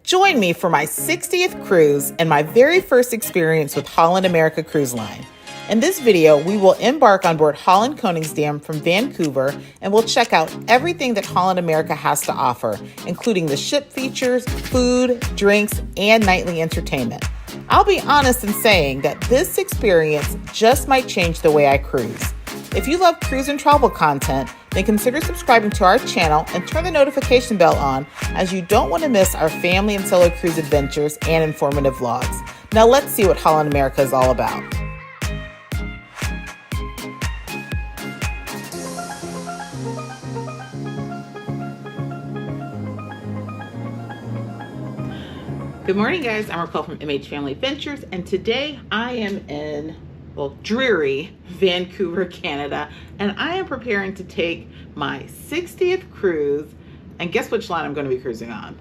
Join me for my 60th cruise and my very first experience with Holland America Cruise Line. In this video, we will embark on board Holland Koningsdam from Vancouver, and we'll check out everything that Holland America has to offer, including the ship features, food, drinks, and nightly entertainment. I'll be honest in saying that this experience just might change the way I cruise. If you love cruise and travel content, then consider subscribing to our channel and turn the notification bell on, as you don't want to miss our family and solo cruise adventures and informative vlogs. Now let's see what Holland America is all about. Good morning, guys. I'm RacQuelle from MHFamilyAdventures, and today I am in, dreary Vancouver, Canada, and I am preparing to take my 60th cruise, and guess which line I'm going to be cruising on?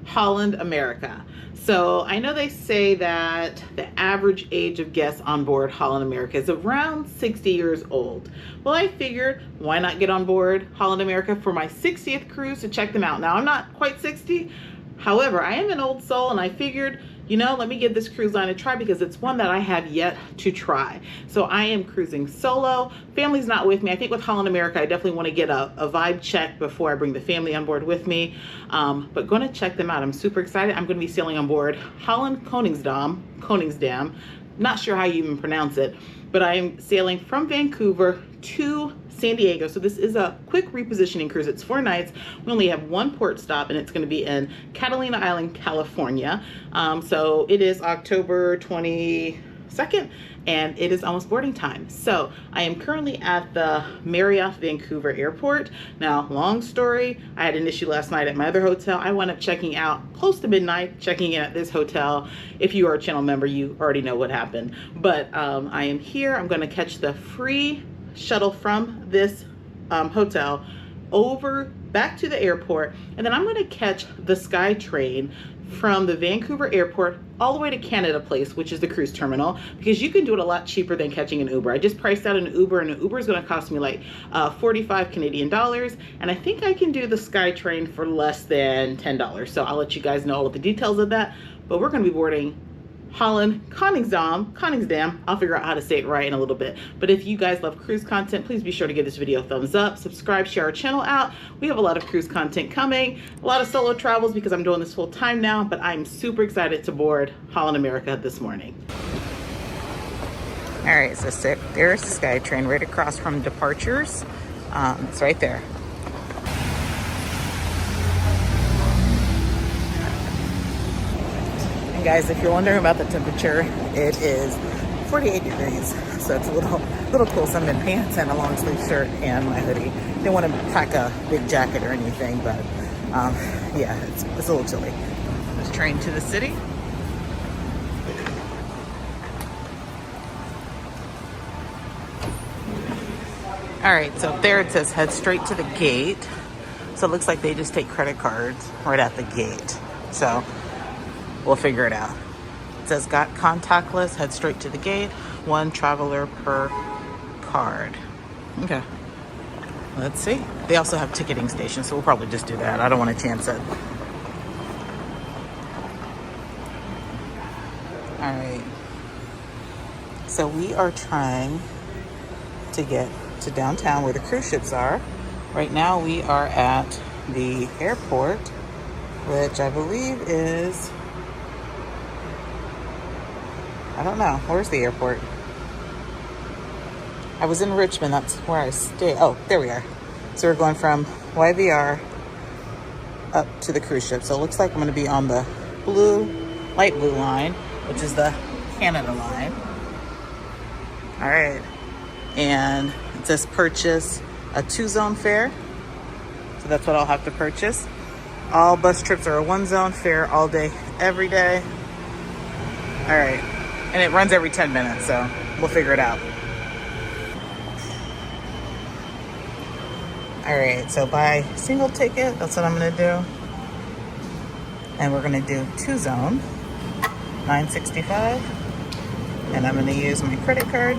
Holland America. So I know they say that the average age of guests on board Holland America is around 60 years old. Well, I figured, why not get on board Holland America for my 60th cruise to check them out? Now, I'm not quite 60. However, I am an old soul, and I figured, let me give this cruise line a try because it's one that I have yet to try. So I am cruising solo. Family's not with me. I think with Holland America, I definitely want to get a vibe check before I bring the family on board with me. But going to check them out. I'm super excited. I'm going to be sailing on board Holland Koningsdam. Not sure how you even pronounce it, but I am sailing from Vancouver to San Diego. So this is a quick repositioning cruise. It's 4 nights. We only have one port stop, and it's going to be in Catalina Island, California. So it is October 22nd, and it is almost boarding time. So I am currently at the Marriott Vancouver airport. Now, long story, I had an issue last night at my other hotel. I wound up checking out close to midnight, checking in at this hotel. If you are a channel member, you already know what happened. But I am here. I'm going to catch the free shuttle from this hotel over back to the airport, and then I'm going to catch the Sky Train from the Vancouver airport all the way to Canada Place, which is the cruise terminal, because you can do it a lot cheaper than catching an Uber. I just priced out an Uber, and an Uber is going to cost me like 45 Canadian dollars, and I think I can do the Sky Train for less than $10. So I'll let you guys know all of the details of that, but we're going to be boarding Holland Koningsdam. I'll figure out how to say it right in a little bit. But if you guys love cruise content, please be sure to give this video a thumbs up, subscribe, share our channel out. We have a lot of cruise content coming, a lot of solo travels because I'm doing this full time now, but I'm super excited to board Holland America this morning. All right, so there's the Sky Train right across from departures. It's right there. Guys, if you're wondering about the temperature, it is 48 degrees, so it's a little cool. So I'm in pants and a long sleeve shirt and my hoodie. Didn't want to pack a big jacket or anything, but yeah, it's a little chilly. This train to the city. All right, so there it says head straight to the gate. So it looks like they just take credit cards right at the gate. So we'll figure it out. It says got contactless, head straight to the gate, 1 traveler per card. Okay, let's see. They also have ticketing stations, so we'll probably just do that. I don't want to chance it. All right, so we are trying to get to downtown where the cruise ships are. Right now we are at the airport, which I believe is, I don't know. Where's the airport? I was in Richmond. That's where I stay. Oh, there we are. So we're going from YVR up to the cruise ship. So it looks like I'm going to be on the light blue line, which is the Canada line. All right. And it says purchase a 2-zone fare. So that's what I'll have to purchase. All bus trips are a 1-zone fare all day, every day. All right. And it runs every 10 minutes, so we'll figure it out. All right, so buy single ticket, that's what I'm gonna do. And we're gonna do 2-zone, $9.65. And I'm gonna use my credit card.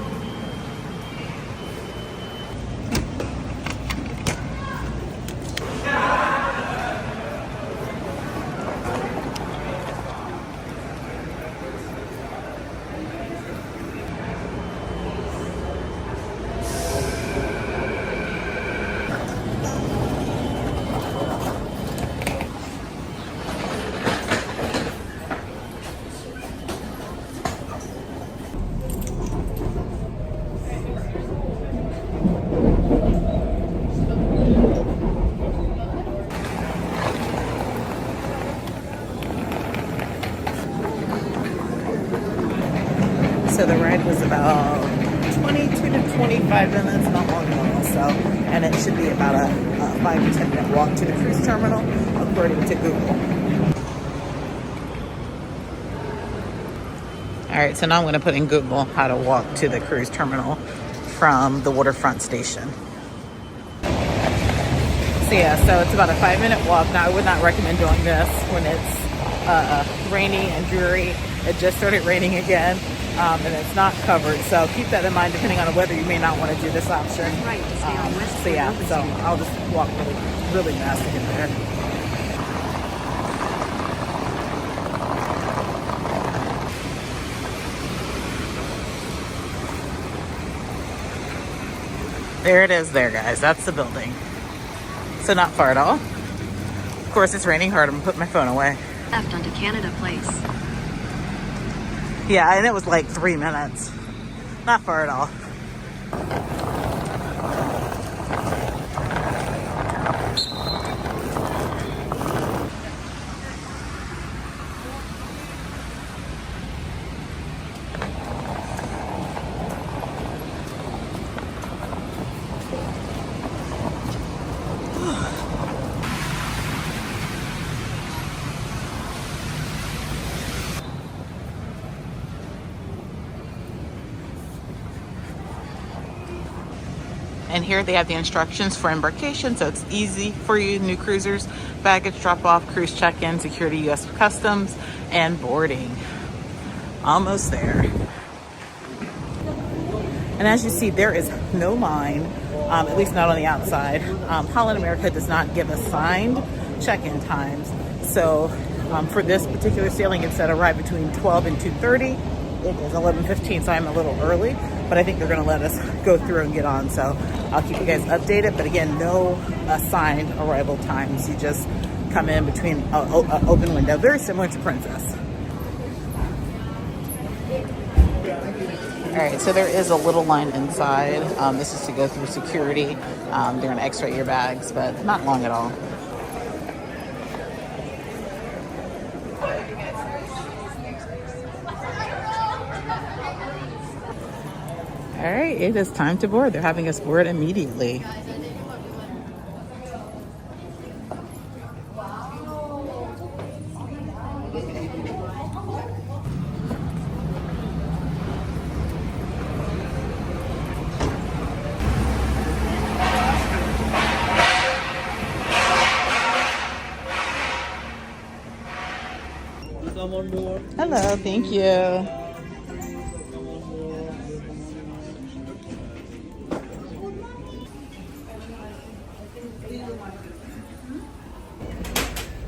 So the ride was about 22 to 25 minutes, not long at all. So, and it should be about a 5 to 10 minute walk to the cruise terminal, according to Google. All right, so now I'm going to put in Google how to walk to the cruise terminal from the waterfront station. So yeah, so it's about a 5-minute walk. Now I would not recommend doing this when it's rainy and dreary. It just started raining again, and it's not covered. So keep that in mind. Depending on the weather, you may not want to do this option. Right. So yeah, so I'll just walk really fast to get there. There it is there, guys. That's the building. So not far at all. Of course, it's raining hard. I'm gonna put my phone away. Left onto Canada Place. Yeah, and it was like 3 minutes. Not far at all. And here they have the instructions for embarkation, so it's easy for you new cruisers. Baggage drop-off, cruise check-in, security, U.S. Customs, and boarding. Almost there. And as you see, there is no line, at least not on the outside. Holland America does not give assigned check-in times. So for this particular sailing, it said arrive between 12 and 2:30. It is 11:15, so I'm a little early, but I think they're going to let us go through and get on. So I'll keep you guys updated. But again, no assigned arrival times. You just come in between an open window, very similar to Princess. All right, so there is a little line inside. This is to go through security. They're going to x-ray your bags, but not long at all. All right, it is time to board. They're having us board immediately. Hello, thank you.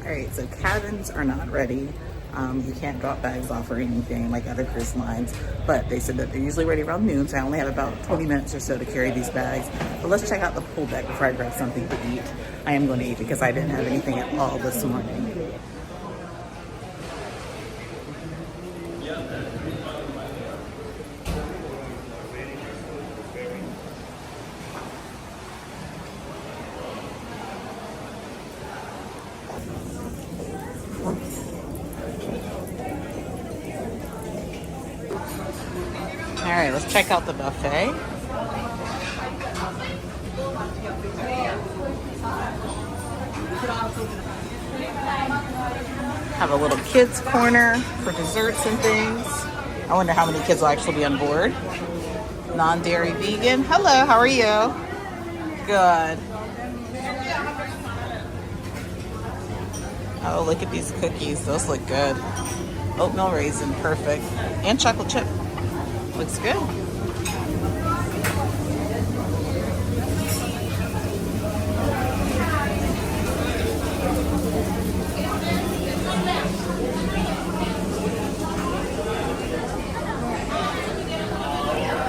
All right, so cabins are not ready. You can't drop bags off or anything like other cruise lines, but they said that they're usually ready around noon, so I only have about 20 minutes or so to carry these bags. But let's check out the pool deck before I grab something to eat. I am going to eat because I didn't have anything at all this morning. All right, let's check out the buffet. Have a little kids corner for desserts and things. I wonder how many kids will actually be on board. Non-dairy vegan. Hello, how are you? Good. Oh, look at these cookies. Those look good. Oatmeal raisin, perfect. And chocolate chip. Looks good.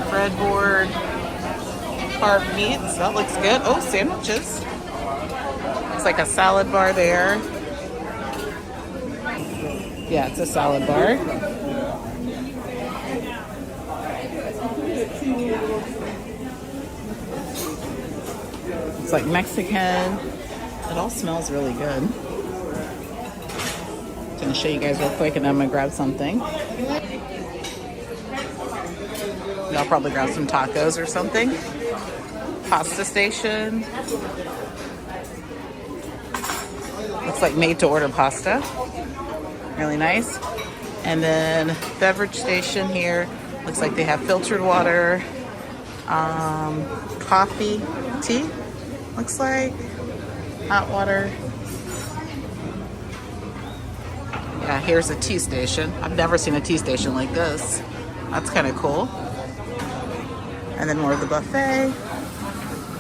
Breadboard, carved meats. That looks good. Oh, sandwiches. Looks like a salad bar there. Yeah, it's a salad bar. It's like Mexican. It all smells really good. I'm gonna show you guys real quick and then I'm gonna grab something. I'll probably grab some tacos or something. Pasta station. Looks like made to order pasta. Really nice. And then beverage station here. Looks like they have filtered water, coffee, tea. Looks like hot water. Yeah, here's a tea station. I've never seen a tea station like this. That's kind of cool. And then more of the buffet.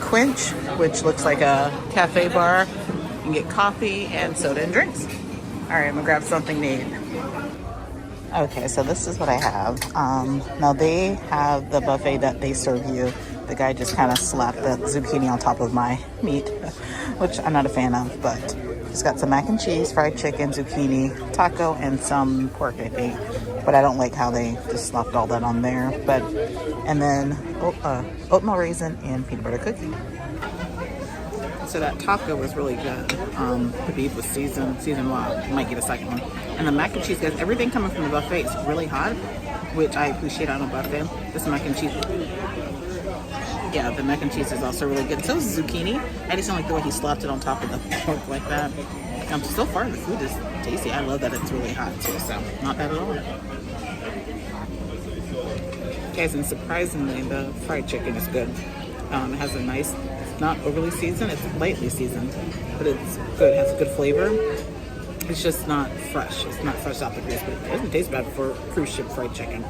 Quench, which looks like a cafe bar. You can get coffee and soda and drinks. All right, I'm gonna grab something to eat. Okay, so this is what I have. Now they have the buffet that they serve you. The guy just kind of slapped the zucchini on top of my meat, which I'm not a fan of, but just got some mac and cheese, fried chicken, zucchini, taco, and some pork, I think. But I don't like how they just slapped all that on there. And then oatmeal raisin and peanut butter cookie. So that taco was really good. The beef was seasoned well. You might get a second one. And the mac and cheese, guys, everything coming from the buffet is really hot, which I appreciate on a buffet. This mac and cheese, yeah, the mac and cheese is also really good. So is zucchini. I just don't like the way he slapped it on top of the pork like that. So far, the food is tasty. I love that it's really hot too, so not bad at all. Guys, and surprisingly, the fried chicken is good. It has a nice, not overly seasoned, it's lightly seasoned, but it's good. It has a good flavor. It's just not fresh. It's not fresh off the grease, but it doesn't taste bad for cruise ship fried chicken.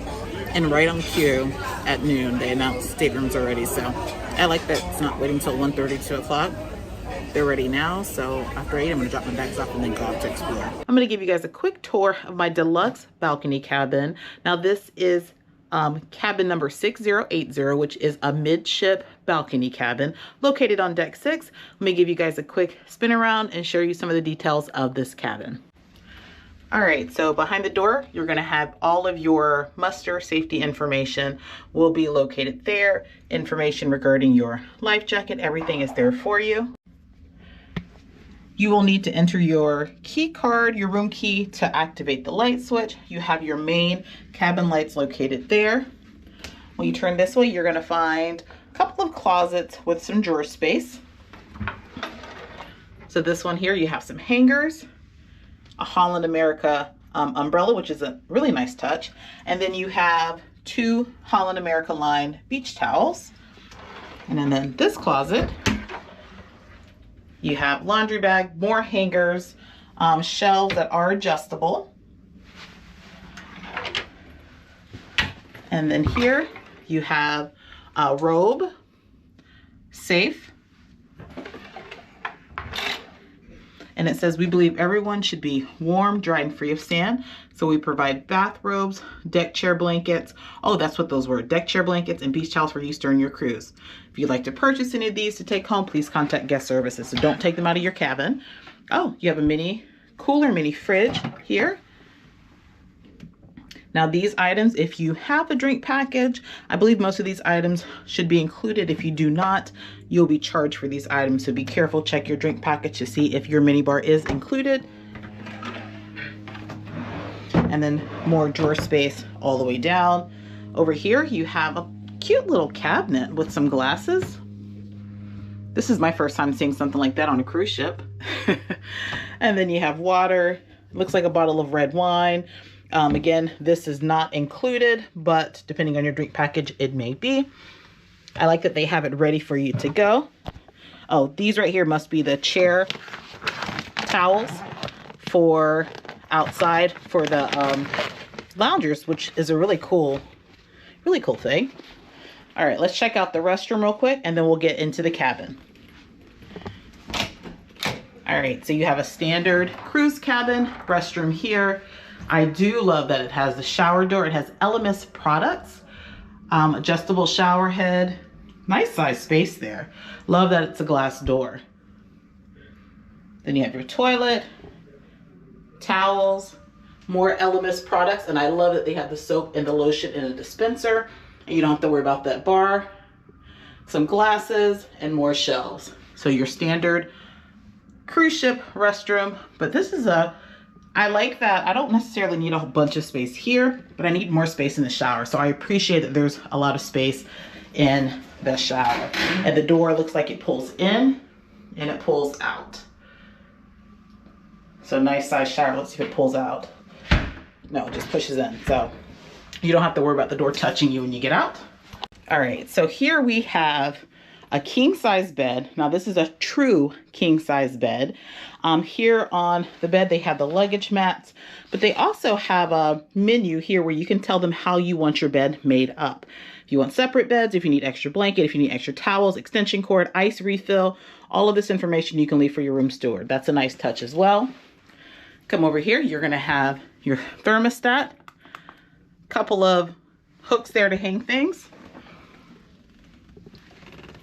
And right on cue at noon, they announced staterooms already, so I like that it's not waiting until 1:30, 2 o'clock. They're ready now, so after 8, I'm gonna drop my bags off and then go out to explore. I'm gonna give you guys a quick tour of my deluxe balcony cabin. Now this is cabin number 6080, which is a midship balcony cabin located on deck 6. Let me give you guys a quick spin around and show you some of the details of this cabin. All right, so behind the door, you're gonna have all of your muster safety information will be located there. Information regarding your life jacket, everything is there for you. You will need to enter your key card, your room key, to activate the light switch. You have your main cabin lights located there. When you turn this way, you're gonna find a couple of closets with some drawer space. So this one here, you have some hangers, a Holland America umbrella, which is a really nice touch. And then you have 2 Holland America line beach towels. And then this closet, you have laundry bag, more hangers, shelves that are adjustable. And then here you have a robe, safe. And it says, we believe everyone should be warm, dry, and free of sand. So we provide bathrobes, deck chair blankets. Oh, that's what those were. Deck chair blankets and beach towels for use during your cruise. If you'd like to purchase any of these to take home, please contact guest services. So don't take them out of your cabin. Oh, you have a mini cooler, mini fridge here. Now these items, if you have a drink package, I believe most of these items should be included. If you do not, you'll be charged for these items. So be careful, check your drink package to see if your mini bar is included. And then more drawer space all the way down. Over here, you have a cute little cabinet with some glasses. This is my first time seeing something like that on a cruise ship. And then you have water, looks like a bottle of red wine. Again, this is not included, but depending on your drink package, it may be. I like that they have it ready for you to go. Oh, these right here must be the chair towels for outside for the loungers, which is a really cool thing. All right, let's check out the restroom real quick and then we'll get into the cabin. All right, so you have a standard cruise cabin restroom here. I do love that it has the shower door. It has LMS products, adjustable shower head, nice size space there. Love that it's a glass door. Then you have your toilet, towels, more LMS products, and I love that they have the soap and the lotion in a dispenser, and you don't have to worry about that bar. Some glasses and more shelves. So your standard cruise ship restroom, but this is a I like that. I don't necessarily need a whole bunch of space here, but I need more space in the shower. So I appreciate that there's a lot of space in the shower. And the door looks like it pulls in and it pulls out. So nice size shower. Let's see if it pulls out. No, it just pushes in. So you don't have to worry about the door touching you when you get out. All right, so here we have a king size bed. Now this is a true king size bed. Here on the bed, they have the luggage mats, but they also have a menu here where you can tell them how you want your bed made up. If you want separate beds, if you need extra blanket, if you need extra towels, extension cord, ice refill, all of this information you can leave for your room steward. That's a nice touch as well. Come over here, you're gonna have your thermostat, couple of hooks there to hang things,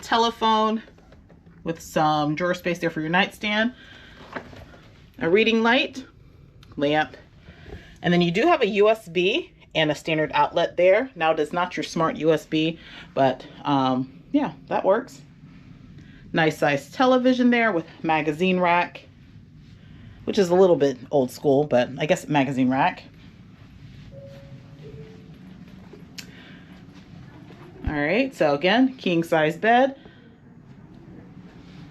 telephone with some drawer space there for your nightstand, a reading light, lamp, and then you do have a USB and a standard outlet there. Now it is not your smart USB, but yeah, that works. Nice size television there with magazine rack, which is a little bit old school, but I guess magazine rack. All right, so again, king size bed,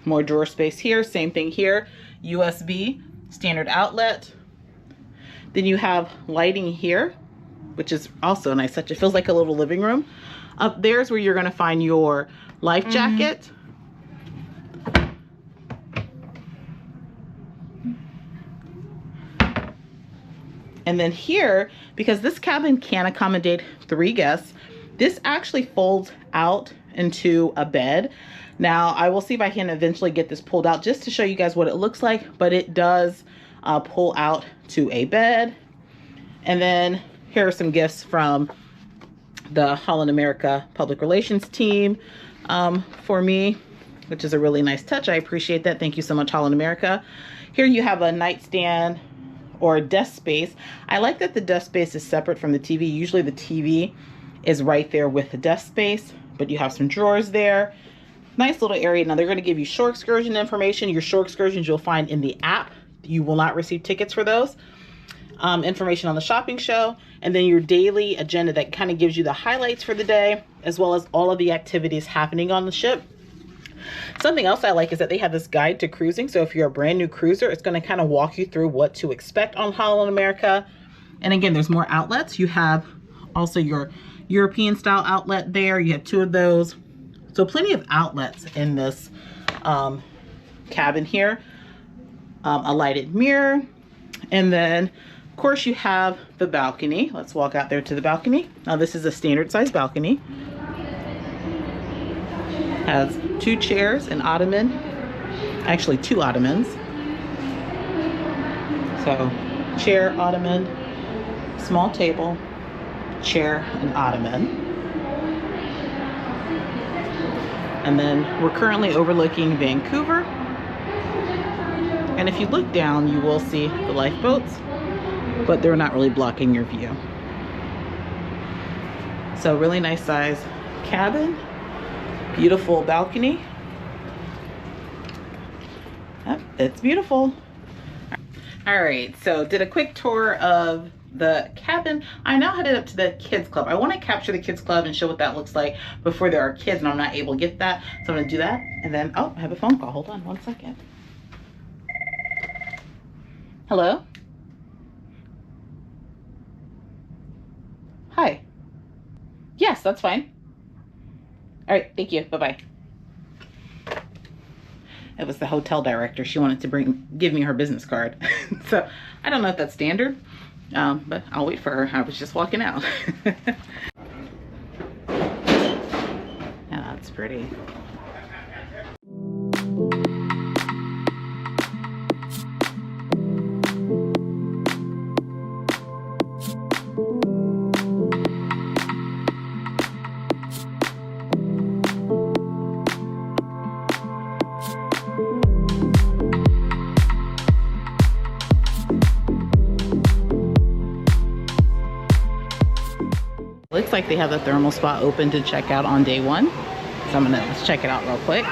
more drawer space here, same thing here, USB, standard outlet. Then you have lighting here, which is also a nice touch. It feels like a little living room. Up there's where you're gonna find your life jacket. And then here, because this cabin can accommodate 3 guests, this actually folds out into a bed. Now, I will see if I can eventually get this pulled out just to show you guys what it looks like, but it does pull out to a bed. And then here are some gifts from the Holland America Public Relations team for me, which is a really nice touch. I appreciate that. Thank you so much, Holland America. Here you have a nightstand or a desk space. I like that the desk space is separate from the TV. Usually the TV is right there with the desk space, but you have some drawers there. Nice little area. Now they're going to give you shore excursion information. Your shore excursions you'll find in the app. You will not receive tickets for those. Information on the shopping show, and then your daily agenda that kind of gives you the highlights for the day, as well as all of the activities happening on the ship. Something else I like is that they have this guide to cruising. So if you're a brand new cruiser, it's going to kind of walk you through what to expect on Holland America. And again, there's more outlets. You have also your European style outlet there. You have 2 of those. So plenty of outlets in this cabin here. A lighted mirror. And then, of course, you have the balcony. Let's walk out there to the balcony. Now, this is a standard size balcony. Has 2 chairs, an ottoman, actually 2 ottomans. So chair, ottoman, small table, chair, and ottoman. And then we're currently overlooking Vancouver. And if you look down, you will see the lifeboats, but they're not really blocking your view. So really nice size cabin. Beautiful balcony. Yep, it's beautiful. All right, so did a quick tour of the cabin. I now headed up to the kids club. I want to capture the kids club and show what that looks like before there are kids, and I'm not able to get that. So I'm gonna do that. And then, oh, I have a phone call. Hold on 1 second. Hello? Hi. Yes, that's fine. All right, thank you. Bye-bye. It was the hotel director. She wanted to give me her business card. So I don't know if that's standard, but I'll wait for her. I was just walking out. Yeah, that's pretty. Looks like they have the thermal spa open to check out on day 1. So let's check it out real quick.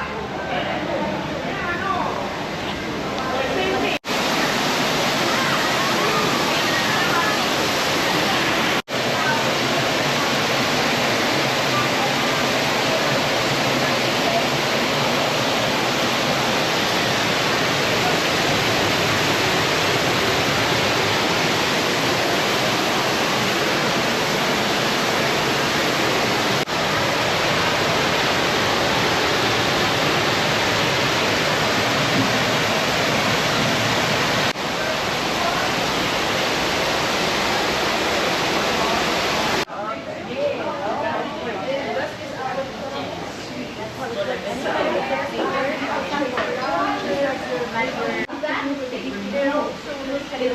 So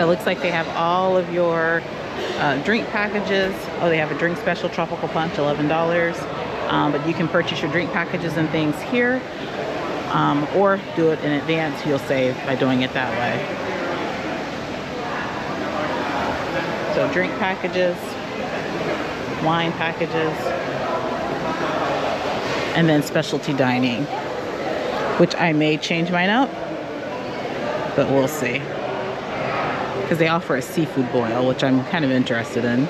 it looks like they have all of your drink packages. Oh, they have a drink special, tropical punch, $11. But you can purchase your drink packages and things here, or do it in advance. You'll save by doing it that way. So drink packages, wine packages, and then specialty dining, which I may change mine up, but we'll see. Because they offer a seafood boil, which I'm kind of interested in.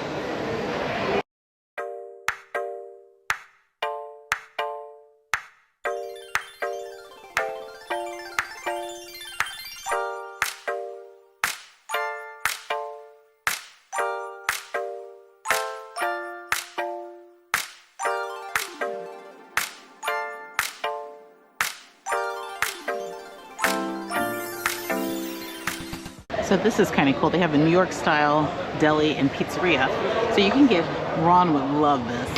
So this is kind of cool. They have a New York style deli and pizzeria. So you can get, Ron would love this.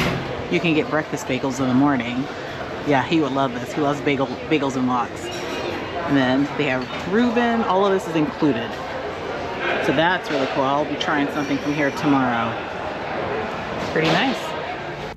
You can get breakfast bagels in the morning. Yeah, he would love this. He loves bagels and lox. And then they have Reuben. All of this is included. So that's really cool. I'll be trying something from here tomorrow. Pretty nice.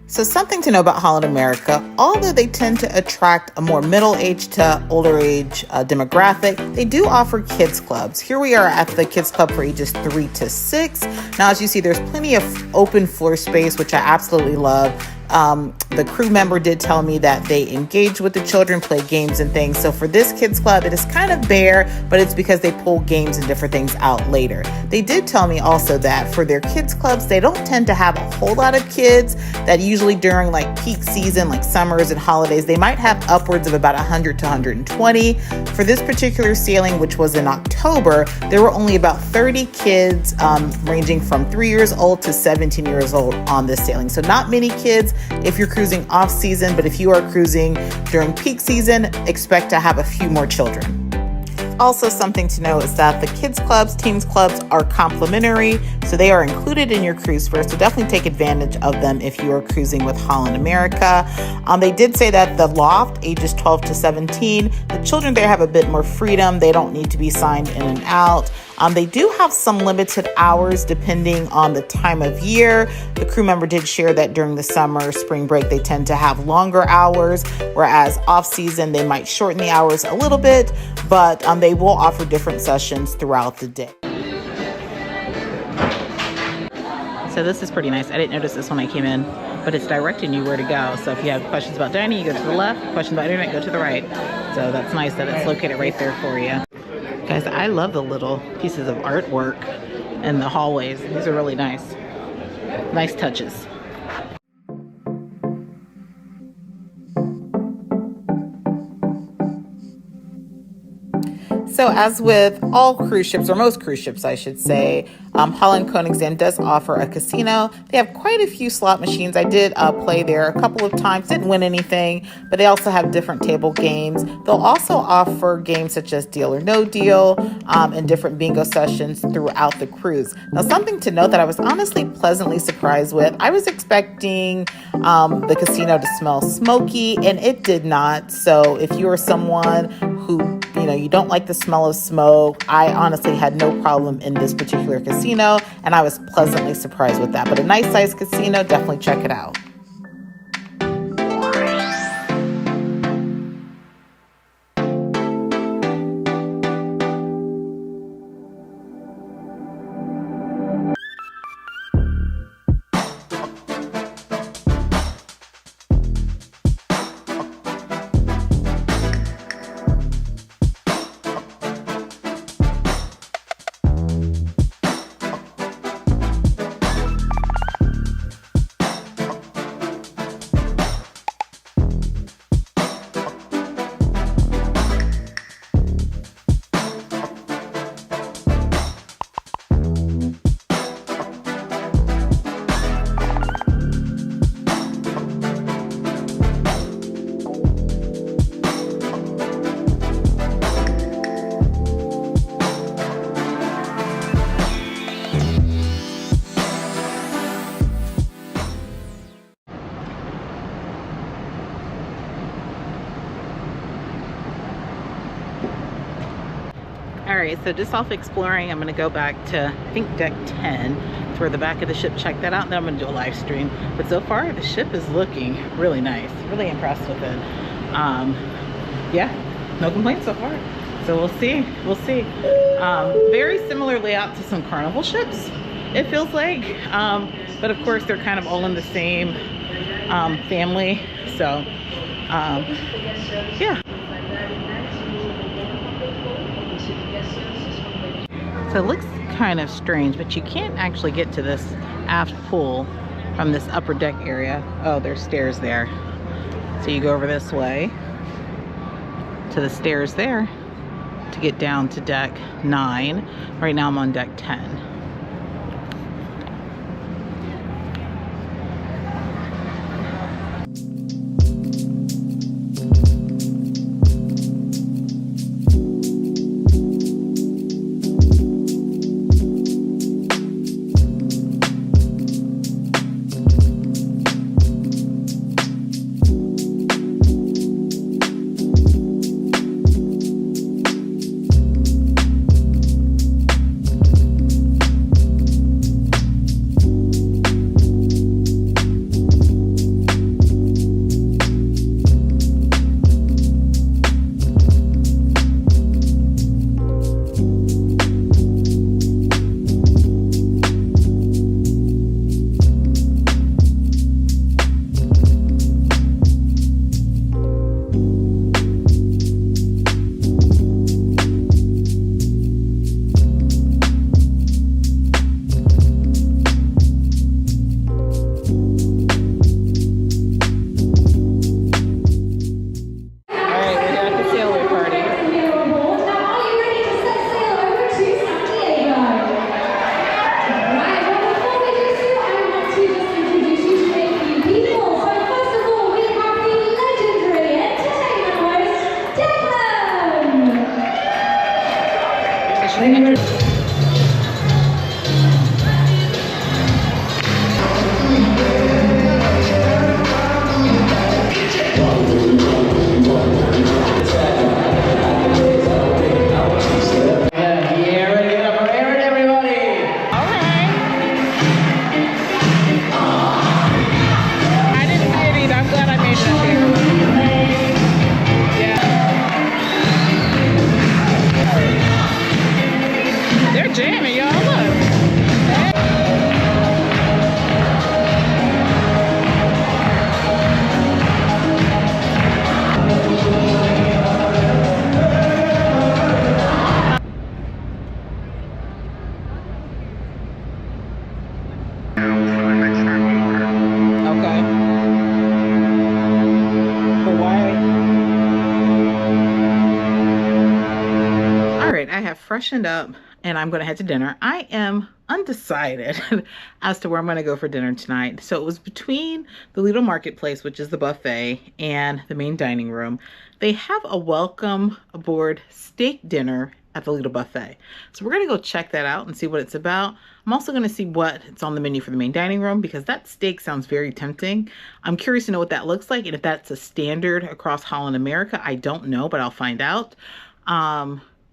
So something to know about Holland America, although they tend to attract a more middle-aged to older age demographic, they do offer kids clubs. Here we are at the kids club for ages 3 to 6. Now, as you see, there's plenty of open floor space, which I absolutely love. The crew member did tell me that they engage with the children, play games and things. So for this kids club, it is kind of bare, but it's because they pull games and different things out later. They did tell me also that for their kids clubs, they don't tend to have a whole lot of kids, that usually during like peak season, like summers and holidays, they might have upwards of about 100 to 120. For this particular sailing, which was in October, there were only about 30 kids ranging from 3 years old to 17 years old on this sailing. So not many kids if you're cruising off season, but if you are cruising during peak season, expect to have a few more children. Also, something to know is that the kids clubs, teens clubs are complimentary, so they are included in your cruise fare. So definitely take advantage of them if you are cruising with Holland America. They did say that the loft, ages 12 to 17, the children there have a bit more freedom. They don't need to be signed in and out. They do have some limited hours depending on the time of year. The crew member did share that during the summer, spring break, they tend to have longer hours, whereas off season, they might shorten the hours a little bit, but they will offer different sessions throughout the day. So this is pretty nice. I didn't notice this when I came in, but it's directing you where to go. So if you have questions about dining, you go to the left. Questions about internet, go to the right. So that's nice that it's located right there for you. Guys, I love the little pieces of artwork in the hallways. These are really nice. Nice touches. So as with all cruise ships, or most cruise ships, I should say, Holland Koningsdam does offer a casino. They have quite a few slot machines. I did play there a couple of times, didn't win anything, but they also have different table games. They'll also offer games such as Deal or No Deal and different bingo sessions throughout the cruise. Now, something to note that I was honestly pleasantly surprised with, I was expecting the casino to smell smoky, and it did not. So if you are someone who you don't like the smell of smoke, I honestly had no problem in this particular casino, and I was pleasantly surprised with that. But a nice sized casino, definitely check it out. All right, so just off exploring, I'm gonna go back to, I think, deck 10. It's where the back of the ship, check that out, and then I'm gonna do a live stream. But so far, the ship is looking really nice. Really impressed with it. Yeah, no complaints so far. So we'll see, we'll see. Very similar layout to some Carnival ships, it feels like. But of course, they're kind of all in the same family. So, yeah. So it looks kind of strange, but you can't actually get to this aft pool from this upper deck area. Oh, there's stairs there. So you go over this way to the stairs there to get down to deck 9. Right now I'm on deck 10. Freshened up and I'm gonna head to dinner. I am undecided as to where I'm gonna go for dinner tonight. So it was between the Lido Marketplace, which is the buffet, and the main dining room. They have a welcome aboard steak dinner at the Lido buffet. So we're gonna go check that out and see what it's about. I'm also gonna see what it's on the menu for the main dining room because that steak sounds very tempting. I'm curious to know what that looks like and if that's a standard across Holland America. I don't know, but I'll find out.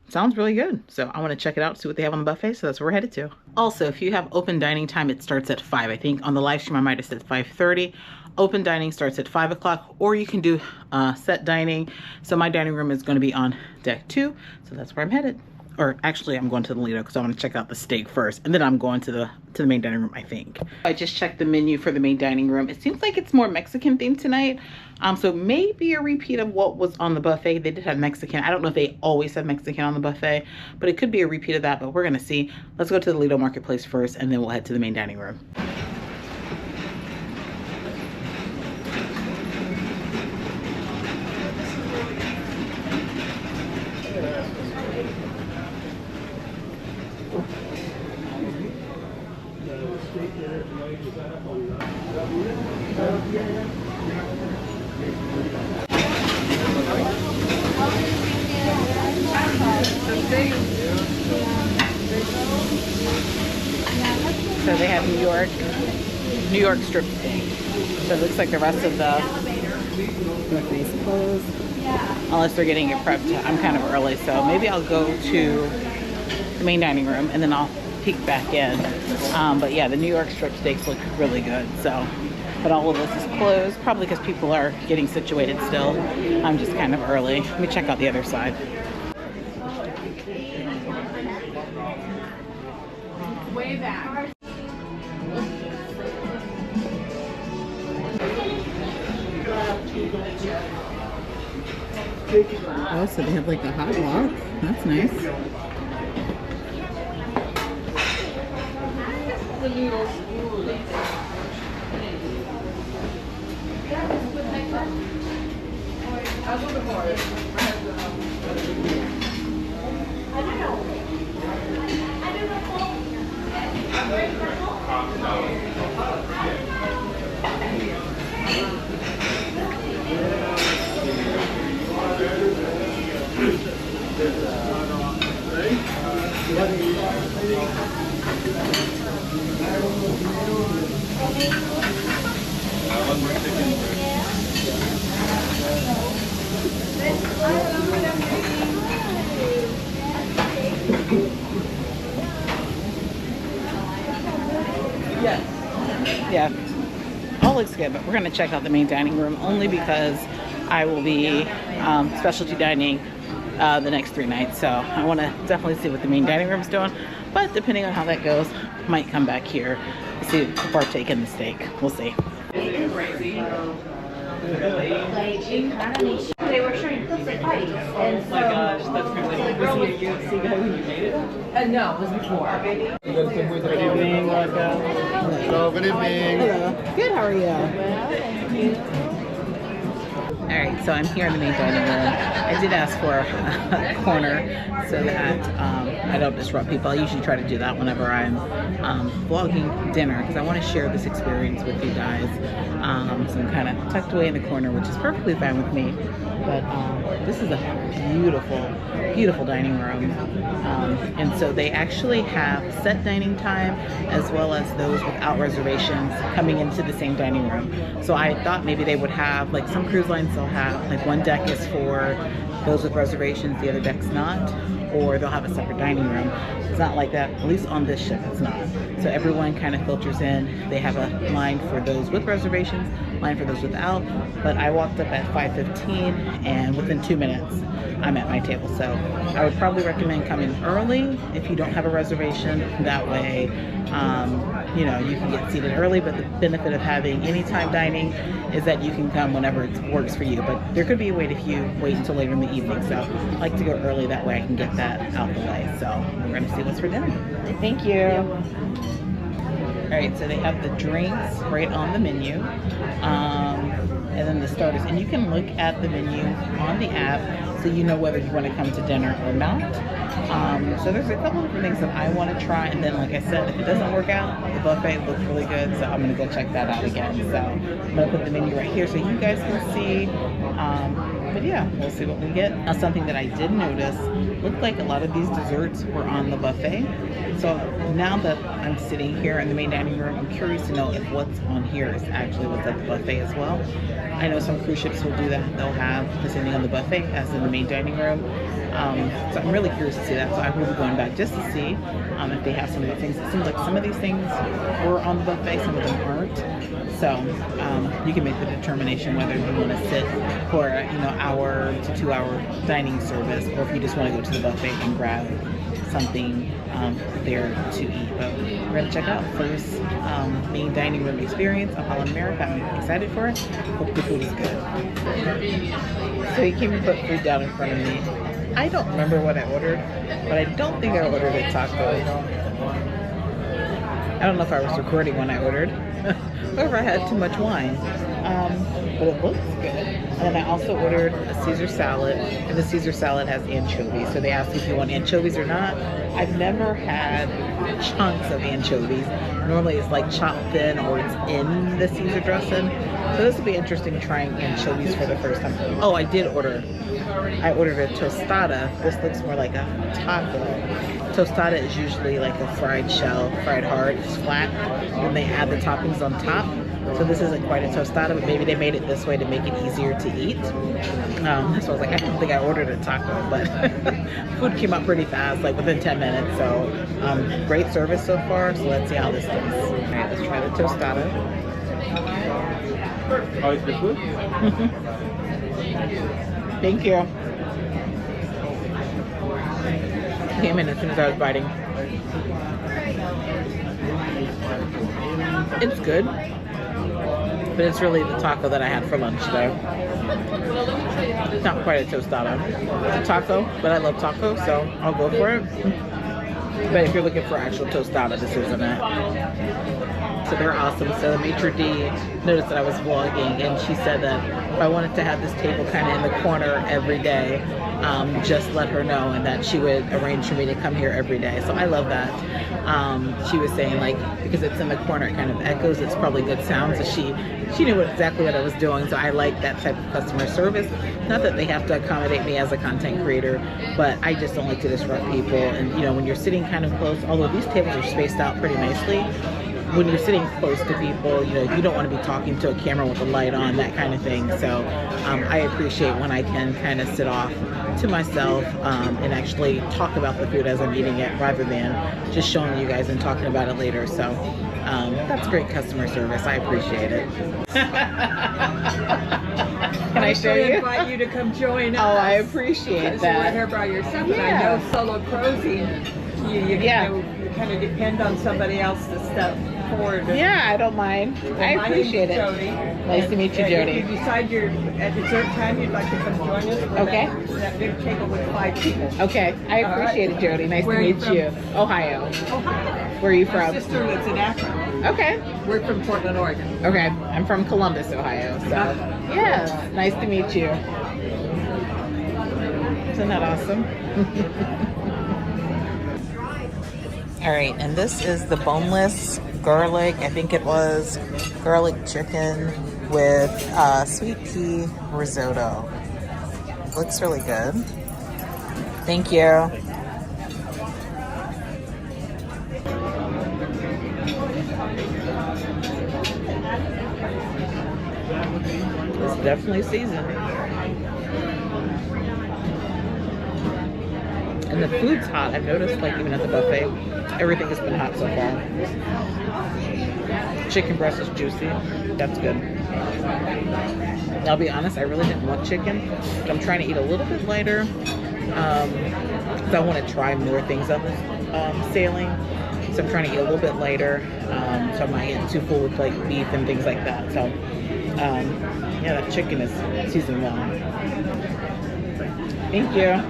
Sounds really good. So I want to check it out, see what they have on the buffet. So that's where we're headed to. Also, if you have open dining time, it starts at 5. I think on the live stream I might have said 5:30. Open dining starts at 5 o'clock, or you can do set dining. So my dining room is going to be on deck 2. So that's where I'm headed. Or actually, I'm going to the Lido because I want to check out the steak first, and then I'm going to the main dining room, I think. I just checked the menu for the main dining room. It seems like it's more Mexican themed tonight. So maybe a repeat of what was on the buffet. They did have Mexican. I don't know if they always have Mexican on the buffet, but it could be a repeat of that, but we're gonna see. Let's go to the Lido Marketplace first, and then we'll head to the main dining room. So they have New York strip steak. So it looks like the rest of the Vietnamese clothes. unless they're getting it prepped. I'm kind of early, so maybe I'll go to the main dining room and then I'll peek back in. But yeah, the New York strip steaks look really good. So, but all of this is closed, probably because people are getting situated still. I'm just kind of early. Let me check out the other side. Way back. Oh, so they have like a hot walk. That's nice. The noodles. Yeah, all looks good, but we're going to check out the main dining room only because I will be specialty dining the next 3 nights. So I want to definitely see what the main dining room is doing, but depending on how that goes, might come back here to see to partake in the steak. We'll see. They were showing clips of fights, and so... Oh my gosh, that's crazy. Was he a UFC guy when you made it? no, it was before. Good evening, welcome. Hello, good evening. Hello. Good, how are you? Alright, so I'm here in the main dining room. I did ask for a corner so that I don't disrupt people. I usually try to do that whenever I'm vlogging dinner because I want to share this experience with you guys. So I'm kind of tucked away in the corner, which is perfectly fine with me. But this is a beautiful, beautiful dining room. And so they actually have set dining time as well as those without reservations coming into the same dining room. So I thought maybe they would have, like some cruise lines, they'll have like one deck is for those with reservations, the other deck's not, or they'll have a separate dining room. It's not like that, at least on this ship it's not. So everyone kind of filters in. They have a line for those with reservations, line for those without, but I walked up at 5:15 and within 2 minutes I'm at my table. So I would probably recommend coming early if you don't have a reservation. That way, you know, you can get seated early, but the benefit of having anytime dining is that you can come whenever it works for you. But there could be a way if you wait until later in the evening. So I like to go early, that way I can get that out the way. So we're gonna see what's for dinner. Thank you. All right, so they have the drinks right on the menu. And then the starters, and you can look at the menu on the app so you know whether you want to come to dinner or not. So there's a couple of different things that I want to try, and then like I said, if it doesn't work out, the buffet looks really good, so I'm going to go check that out again. So I'm going to put the menu right here so you guys can see. But yeah, we'll see what we get. Now, something that I did notice, looked like a lot of these desserts were on the buffet. So now that I'm sitting here in the main dining room, I'm curious to know if what's on here is actually what's at the buffet as well. I know some cruise ships will do that. They'll have the same thing on the buffet as in the main dining room. So I'm really curious to see that. So I will be going back just to see if they have some of the things. It seems like some of these things were on the buffet, some of them aren't. So you can make the determination whether you want to sit for hour to 2 hour dining service, or if you just want to go to the buffet and grab something there to eat. But we're going to check out first main dining room experience of Holland America. I'm excited for it. Hope the food is good. So he came and put food down in front of me. I don't remember what I ordered, but I don't think I ordered a taco. I don't know if I was recording when I ordered, or if I had too much wine. But it looks good. And then I also ordered a Caesar salad, and the Caesar salad has anchovies. So they asked if you want anchovies or not. I've never had chunks of anchovies. Normally it's like chopped thin or it's in the Caesar dressing. So this will be interesting, trying anchovies for the first time. Oh, I ordered a tostada. This looks more like a taco. Tostada is usually like a fried shell, fried hard, it's flat. Then they add the toppings on top. So this isn't quite a tostada, but maybe they made it this way to make it easier to eat. That's why I was like, I don't think I ordered a taco, but food came up pretty fast, like within 10 minutes. So great service so far. So let's see how this goes. All right, let's try the tostada. How is the food? Thank you. Came in as soon as I was biting. It's good, but it's really the taco that I had for lunch though. It's not quite a tostada. It's a taco, but I love taco, so I'll go for it. But if you're looking for actual tostada, this isn't it. So they're awesome. So the maitre d' noticed that I was vlogging, and she said that if I wanted to have this table kind of in the corner every day, just let her know, and that she would arrange for me to come here every day. So I love that. She was saying, like, because it's in the corner, it kind of echoes. It's probably good sound. So she knew exactly what I was doing. So I like that type of customer service. Not that they have to accommodate me as a content creator, but I just don't like to disrupt people. And you know, when you're sitting kind of close, although these tables are spaced out pretty nicely, when you're sitting close to people, you know, you don't want to be talking to a camera with a light on, that kind of thing. So I appreciate when I can kind of sit off to myself and actually talk about the food as I'm eating it, rather than just showing you guys and talking about it later. So that's great customer service. I appreciate it. Can I show you? Invite you to come join us. Oh, I appreciate that. You're here by yourself, and I know solo cruising, you kind of depend on somebody else to step forward. Yeah, I don't mind. I appreciate it. Jody. Nice to meet you, Jody. If you decide you're at dessert time, you'd like to come join us. Okay. That big table with 5 people. Okay, I appreciate it, Jody. Nice Where to are you meet from? you. Ohio. Ohio. Where are you My from? sister lives in Akron. Okay. We're from Portland, Oregon. Okay, I'm from Columbus, Ohio. So, yeah, nice to meet you. Isn't that awesome? All right, and this is the boneless garlic, I think it was garlic chicken with sweet pea risotto. Looks really good. Thank you. It's definitely seasoned. And the food's hot. I've noticed, like, even at the buffet, everything has been hot so far. Chicken breast is juicy. That's good. I'll be honest, I really didn't want chicken. I'm trying to eat a little bit lighter because I want to try more things on this sailing. So I'm trying to eat a little bit lighter, so I'm not getting too full with like beef and things like that. So yeah, that chicken is seasoned well. Thank you.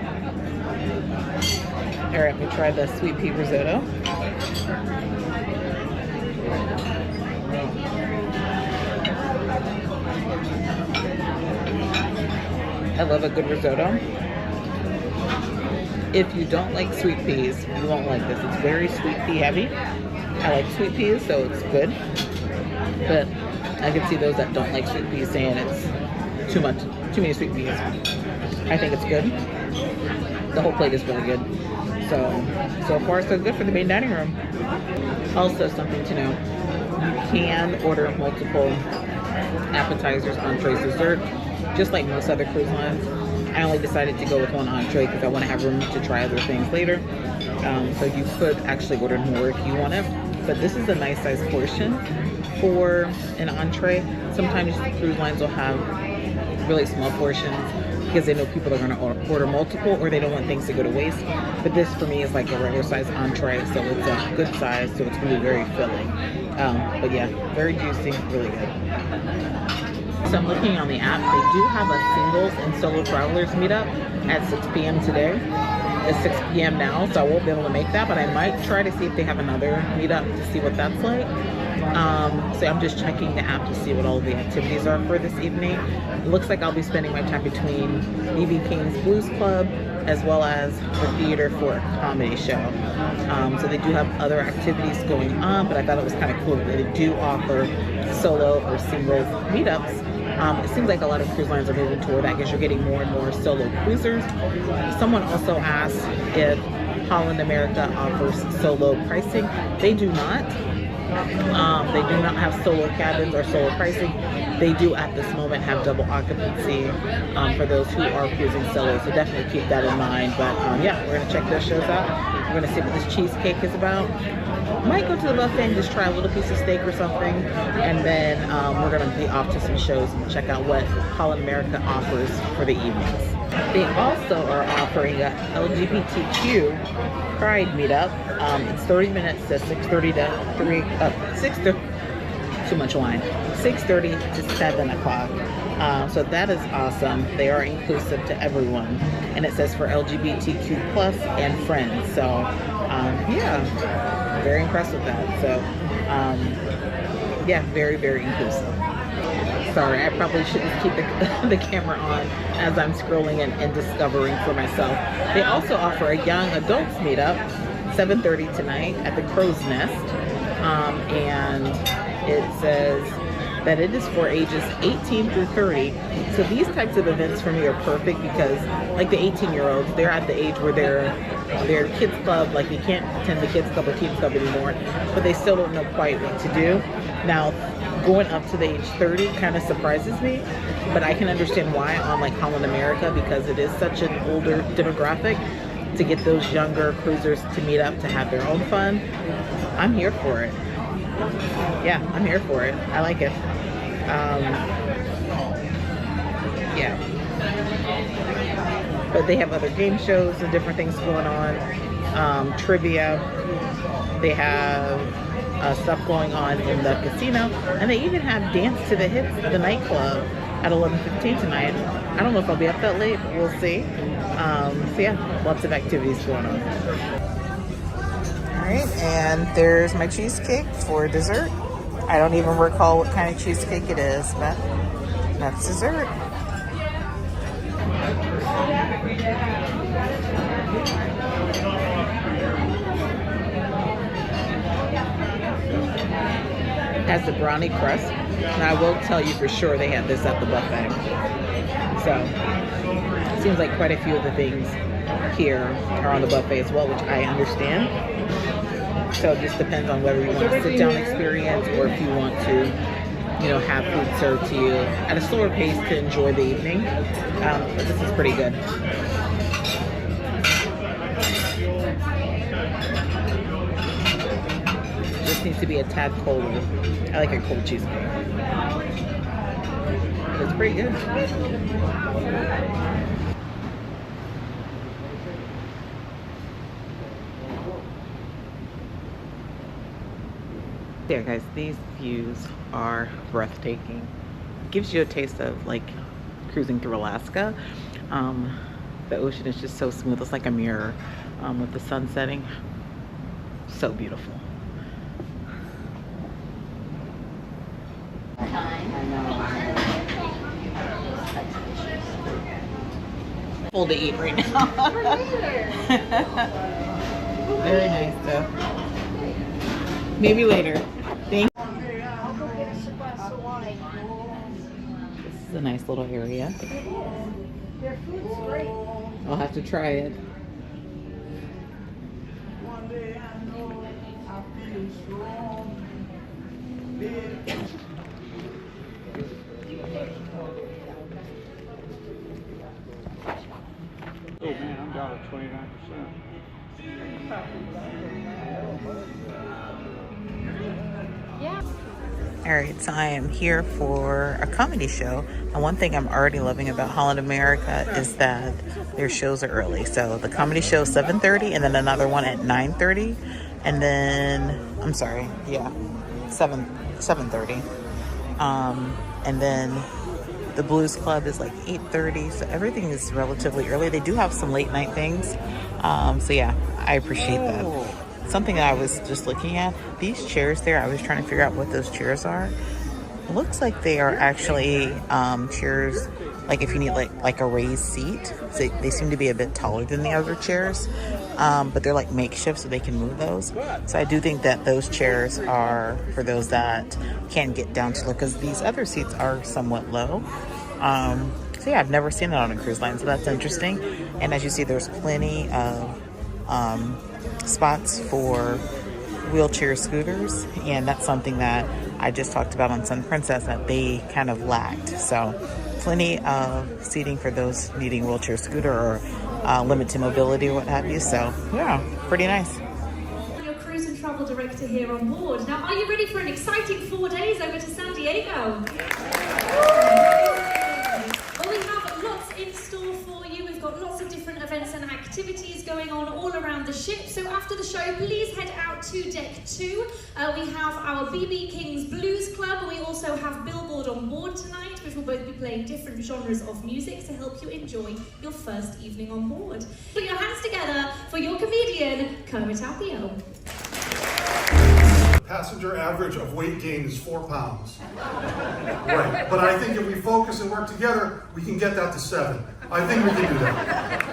All right, we try the sweet pea risotto. I love a good risotto. If you don't like sweet peas, you won't like this. It's very sweet pea heavy. I like sweet peas, so it's good. But I can see those that don't like sweet peas saying it's too many sweet peas. I think it's good. The whole plate is really good. So far so good for the main dining room. Also, something to know, you can order multiple appetizers, entrees, dessert, just like most other cruise lines. I only decided to go with one entree because I want to have room to try other things later. So you could actually order more if you want it. But this is a nice size portion for an entree. Sometimes cruise lines will have really small portions because they know people are going to order multiple, or they don't want things to go to waste. But this for me is like a regular size entree, so it's a good size, so it's going to be very filling. But yeah, very juicy, really good. So I'm looking on the app. They do have a singles and solo travelers meetup at 6 p.m. today. It's 6 p.m. now, so I won't be able to make that, but I might try to see if they have another meetup to see what that's like. So I'm just checking the app to see what all the activities are for this evening. It looks like I'll be spending my time between B.B. King's Blues Club as well as the Theater for a Comedy show. So they do have other activities going on, but I thought it was kind of cool that they do offer solo or single meetups. It seems like a lot of cruise lines are moving toward that because you're getting more and more solo cruisers. Someone also asked if Holland America offers solo pricing. They do not. They do not have solo cabins or solo pricing. They do at this moment have double occupancy for those who are cruising solo, so definitely keep that in mind. But yeah, we're gonna check those shows out. We're gonna see what this cheesecake is about. Might go to the buffet and just try a little piece of steak or something, and then we're gonna be off to some shows and check out what Holland America offers for the evenings. They also are offering a LGBTQ Pride meetup. It's 30 minutes to 6:30 to 6:30 to 7 o'clock. So that is awesome. They are inclusive to everyone, and it says for LGBTQ plus and friends. So yeah, very impressed with that. So yeah, very, very inclusive. Sorry, I probably shouldn't keep the camera on as I'm scrolling and discovering for myself. They also offer a young adults meetup, 7:30 tonight at the Crow's Nest, and it says that it is for ages 18 through 30. So these types of events for me are perfect because, like the 18-year-olds, they're at the age where they're kids club, like you can't attend the kids club or teen club anymore, but they still don't know quite what to do. Now, going up to the age 30 kind of surprises me, but I can understand why on like Holland America, because it is such an older demographic. To get those younger cruisers to meet up to have their own fun, I'm here for it. Yeah, I'm here for it. I like it. Yeah. But they have other game shows and different things going on. Trivia. They have stuff going on in the casino, and they even have Dance to the Hits, the nightclub, at 11:15 tonight. I don't know if I'll be up that late, but we'll see. So yeah, lots of activities going on. All right, and there's my cheesecake for dessert. I don't even recall what kind of cheesecake it is, but that's dessert. Has the brownie crust, and I will tell you for sure they have this at the buffet. So it seems like quite a few of the things here are on the buffet as well, which I understand. So it just depends on whether you want a sit-down experience or if you want to, you know, have food served to you at a slower pace to enjoy the evening. But this is pretty good. This needs to be a tad colder. I like a cold cheesecake. It's pretty good. Yeah, guys, these views are breathtaking. It gives you a taste of like cruising through Alaska. The ocean is just so smooth. It's like a mirror with the sun setting. So beautiful. Full to eat right now. Very nice though. Maybe later. Thank you. This is a nice little area. Their food's great. I'll have to try it. Oh man, I'm down at 29%. Yeah. Alright, so I am here for a comedy show. And one thing I'm already loving about Holland America is that their shows are early. So the comedy show is 7:30 and then another one at 9:30. And then, I'm sorry, yeah, 7:30. And then the Blues Club is like 8:30. So everything is relatively early. They do have some late night things. So yeah, I appreciate that. Something that I was just looking at, these chairs there, I was trying to figure out what those chairs are. It looks like they are actually chairs, like if you need like a raised seat. So they seem to be a bit taller than the other chairs, but they're like makeshift so they can move those. So I do think that those chairs are for those that can't get down to look, because these other seats are somewhat low. So yeah, I've never seen it on a cruise line, so that's interesting. And as you see, there's plenty of spots for wheelchair scooters, and that's something that I just talked about on Sun Princess that they kind of lacked. So plenty of seating for those needing wheelchair scooter or limited mobility or what have you. So yeah, pretty nice. Your cruise and travel director here on board. Now, are you ready for an exciting 4 days over to San Diego? Well, we have lots in store for you. We've got lots of different events and activities going on all around the ship. So after the show, please head out to deck 2. We have our BB King's Blues Club, and we also have Billboard on board tonight, which will both be playing different genres of music to help you enjoy your first evening on board. Put your hands together for your comedian, Kermit Apio. Passenger average of weight gain is 4 pounds. Right, but I think if we focus and work together, we can get that to 7. I think we can do that.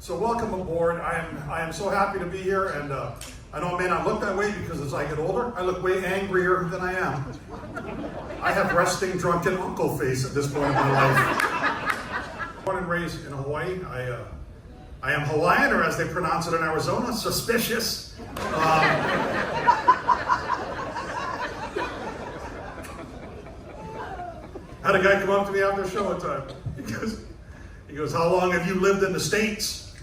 So welcome aboard. I am so happy to be here, and I know it may not look that way because as I get older, I look way angrier than I am. I have resting drunken uncle face at this point in my life. Born and raised in Hawaii. I am Hawaiian, or as they pronounce it in Arizona, suspicious. Had a guy come up to me after the show one time. He goes, how long have you lived in the States?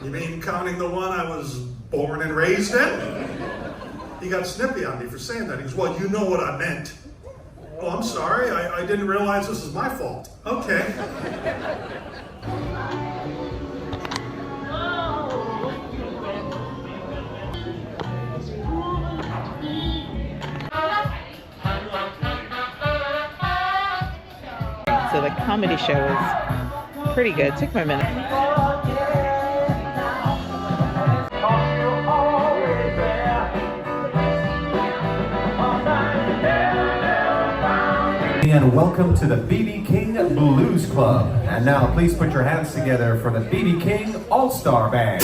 You mean counting the one I was born and raised in? He got snippy on me for saying that. He goes, well, you know what I meant. Oh, I'm sorry. I didn't realize this is my fault. Okay. So the comedy show is pretty good. Took me a minute. And welcome to the BB King Blues Club. And now please put your hands together for the BB King All-Star Band.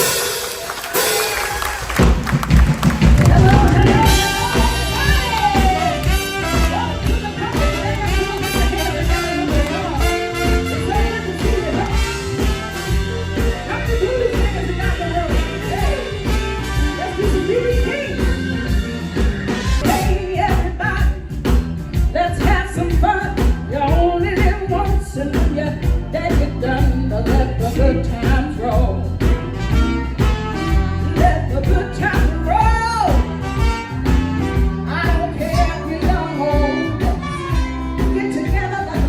Good times roll. Let the good times roll. I don't care if you're young or old. Get together like a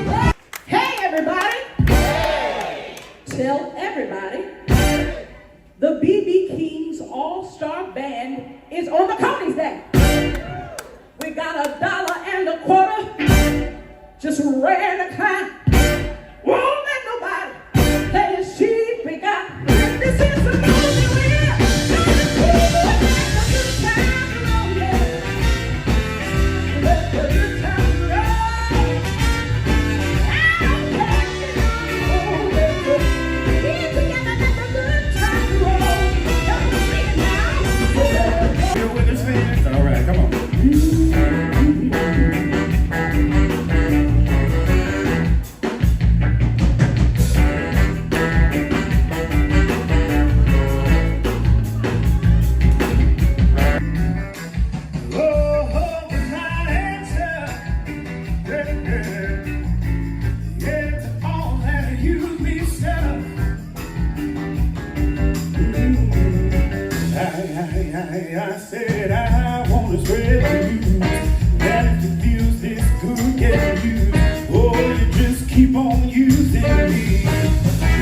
good. Hey everybody! Hey! Tell everybody the BB King's All-Star Band is on the Koningsdam. We got $1.25. Just ran a climb. Won't let nobody play it cheap. We got this is the movie we're good time roll, yeah. Let the good time roll. I don't care if you know. Get together, let the good time roll. Don't sing it now. Here with his fans. All right, come on. I said I want to spread the news that if it feels this good getting used, oh, you just keep on using me.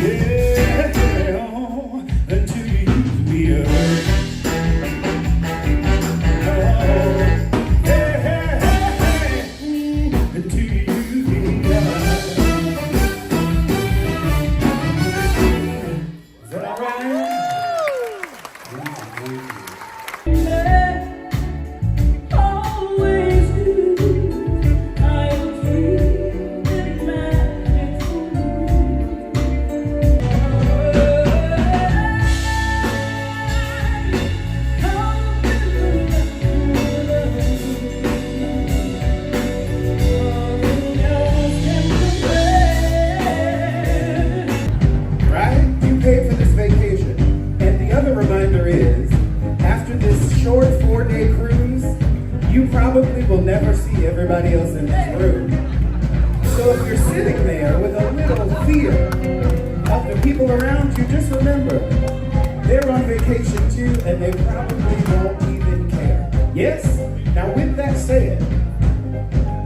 Yeah, oh, until you use me up. Oh, hey, hey, hey, hey, until you use me up. Is that all right? everybody else in this room. So if you're sitting there with a little fear of the people around you, just remember, they're on vacation too, and they probably won't even care. Yes? Now with that said,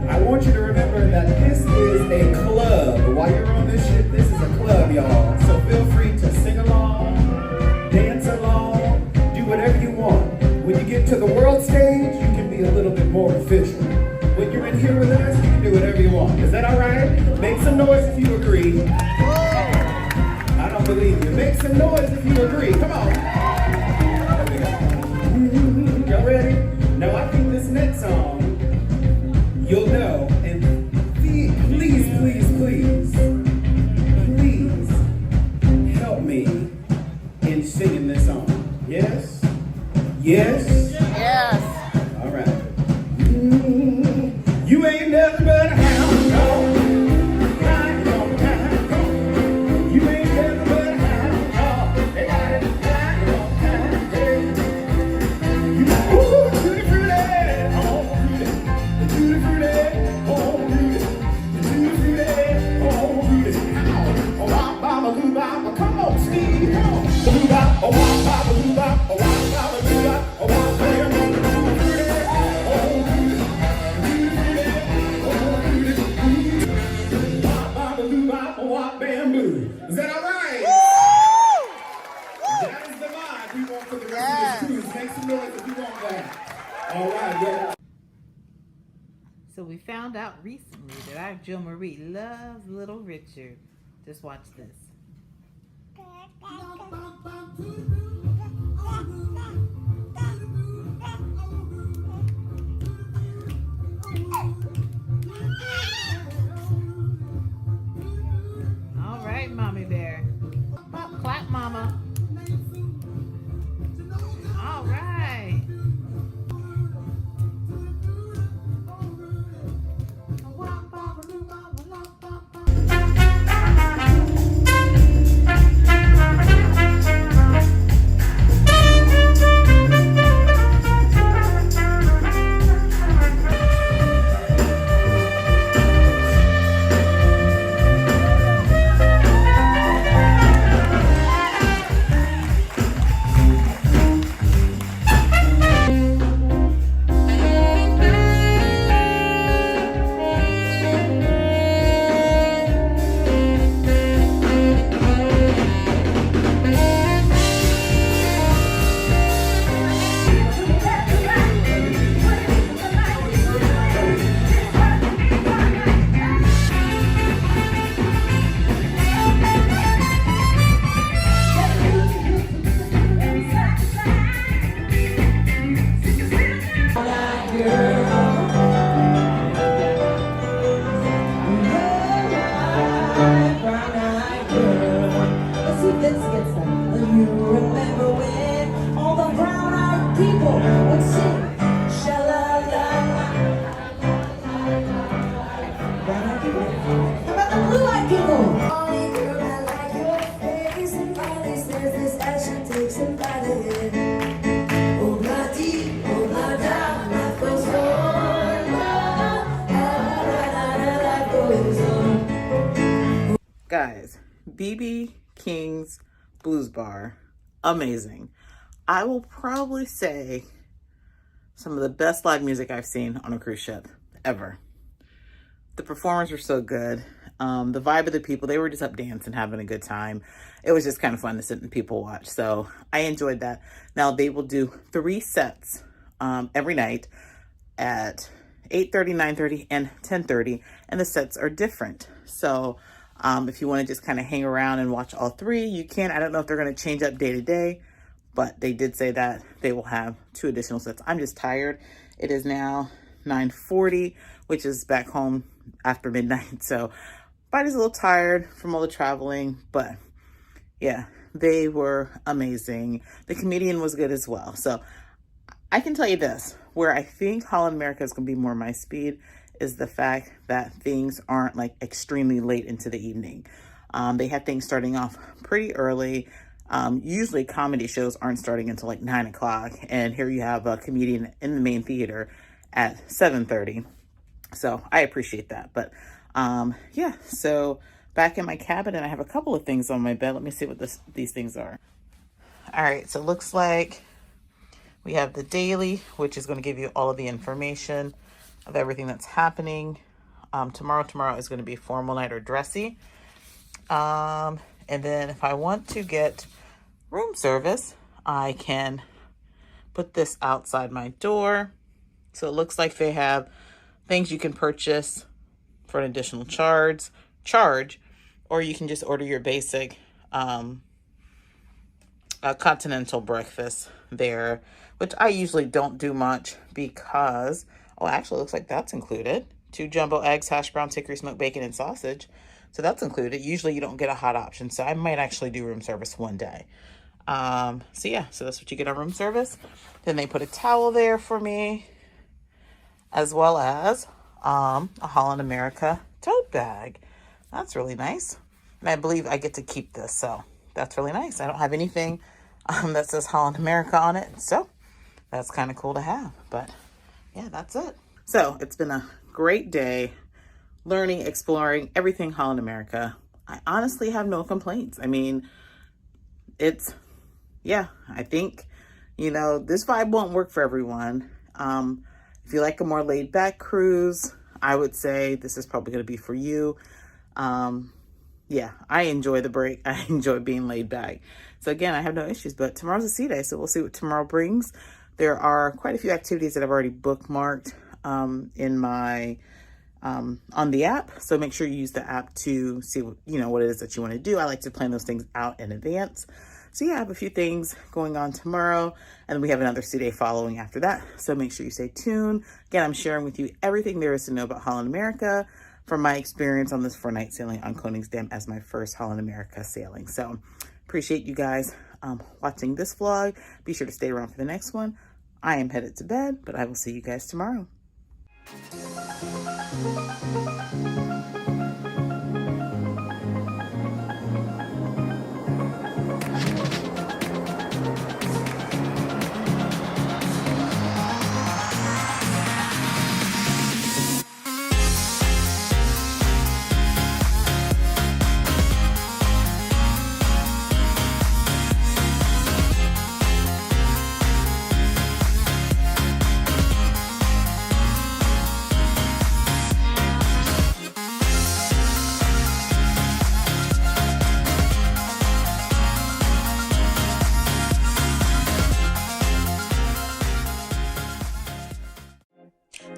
I want you to remember that this is a club. While you're on this ship, this is a club, y'all. So feel free to sing along, dance along, do whatever you want. When you get to the world stage, you can be a little bit more official. When you're in here with us, you can do whatever you want. Is that all right? Make some noise if you agree. I don't believe you. Make some noise if you agree. Come on. There we go. Y'all ready? Now I think this next song, you'll know. And please, please, please, please help me in singing this song. Yes? Yes? Yes. All right. You ain't nothing but a hound dog. Riding on time, dog. You ain't nothing but a hound dog. They got it riding on time, yeah. You ooh, tutti frutti, oh, tutti, tutti frutti, oh, tutti, tutti frutti, oh, tutti. Oh, wop, baba, loo, baba. Come on, Steve, come on. Loo, bop, oh, wop, baba, loo, bop, oh, wop, baba, loo, bop, oh, wop, bam, tutti frutti, oh, tutti. Is that all right? That is the vibe we want for the rest of this cruise. Make some noise if you want that. All right, yeah. So we found out recently that our Jill Marie loves Little Richard. Just watch this. All right, Mommy Bear. Pop, clap, Mama. All right. Guys, BB King's Blues Bar, amazing. I will probably say some of the best live music I've seen on a cruise ship ever. The performers were so good. The vibe of the people, they were just up dancing, having a good time. It was just kind of fun to sit and people watch. So I enjoyed that. Now they will do 3 sets every night at 8:30, 9:30, and 10:30. And the sets are different. So if you want to just kind of hang around and watch all 3, you can. I don't know if they're going to change up day to day, but they did say that they will have 2 additional sets. I'm just tired. It is now 9:40, which is back home after midnight. So body's a little tired from all the traveling, but yeah, they were amazing. The comedian was good as well. So I can tell you this, where I think Holland America is going to be more my speed is the fact that things aren't like extremely late into the evening. They had things starting off pretty early. Usually comedy shows aren't starting until like 9 o'clock. And here you have a comedian in the main theater at 7:30. So I appreciate that. But yeah, so back in my cabin, and I have a couple of things on my bed. Let me see what these things are. All right, so it looks like we have the daily, which is going to give you all of the information of everything that's happening. Tomorrow is going to be formal night or dressy. And then if I want to get room service, I can put this outside my door. So it looks like they have things you can purchase for an additional charge, or you can just order your basic continental breakfast there, which I usually don't do much because, oh, actually it looks like that's included. 2 jumbo eggs, hash browns, hickory smoked bacon, and sausage. So that's included. Usually you don't get a hot option, so I might actually do room service one day. So yeah, so that's what you get on room service. Then they put a towel there for me, as well as a Holland America tote bag. That's really nice. And I believe I get to keep this, so that's really nice. I don't have anything that says Holland America on it, so that's kind of cool to have. But yeah, that's it. So it's been a great day learning, exploring everything Holland America. I honestly have no complaints. I mean, I think, this vibe won't work for everyone. If you like a more laid back cruise, I would say this is probably going to be for you. Yeah, I enjoy the break. I enjoy being laid back. So again, I have no issues, but tomorrow's a sea day, so we'll see what tomorrow brings. There are quite a few activities that I've already bookmarked in my on the app. So make sure you use the app to see what it is that you want to do. I like to plan those things out in advance. So yeah, I have a few things going on tomorrow, and we have another sea day following after that. So make sure you stay tuned. Again, I'm sharing with you everything there is to know about Holland America from my experience on this 4-night sailing on Koningsdam as my first Holland America sailing. So appreciate you guys watching this vlog. Be sure to stay around for the next one. I am headed to bed, but I will see you guys tomorrow.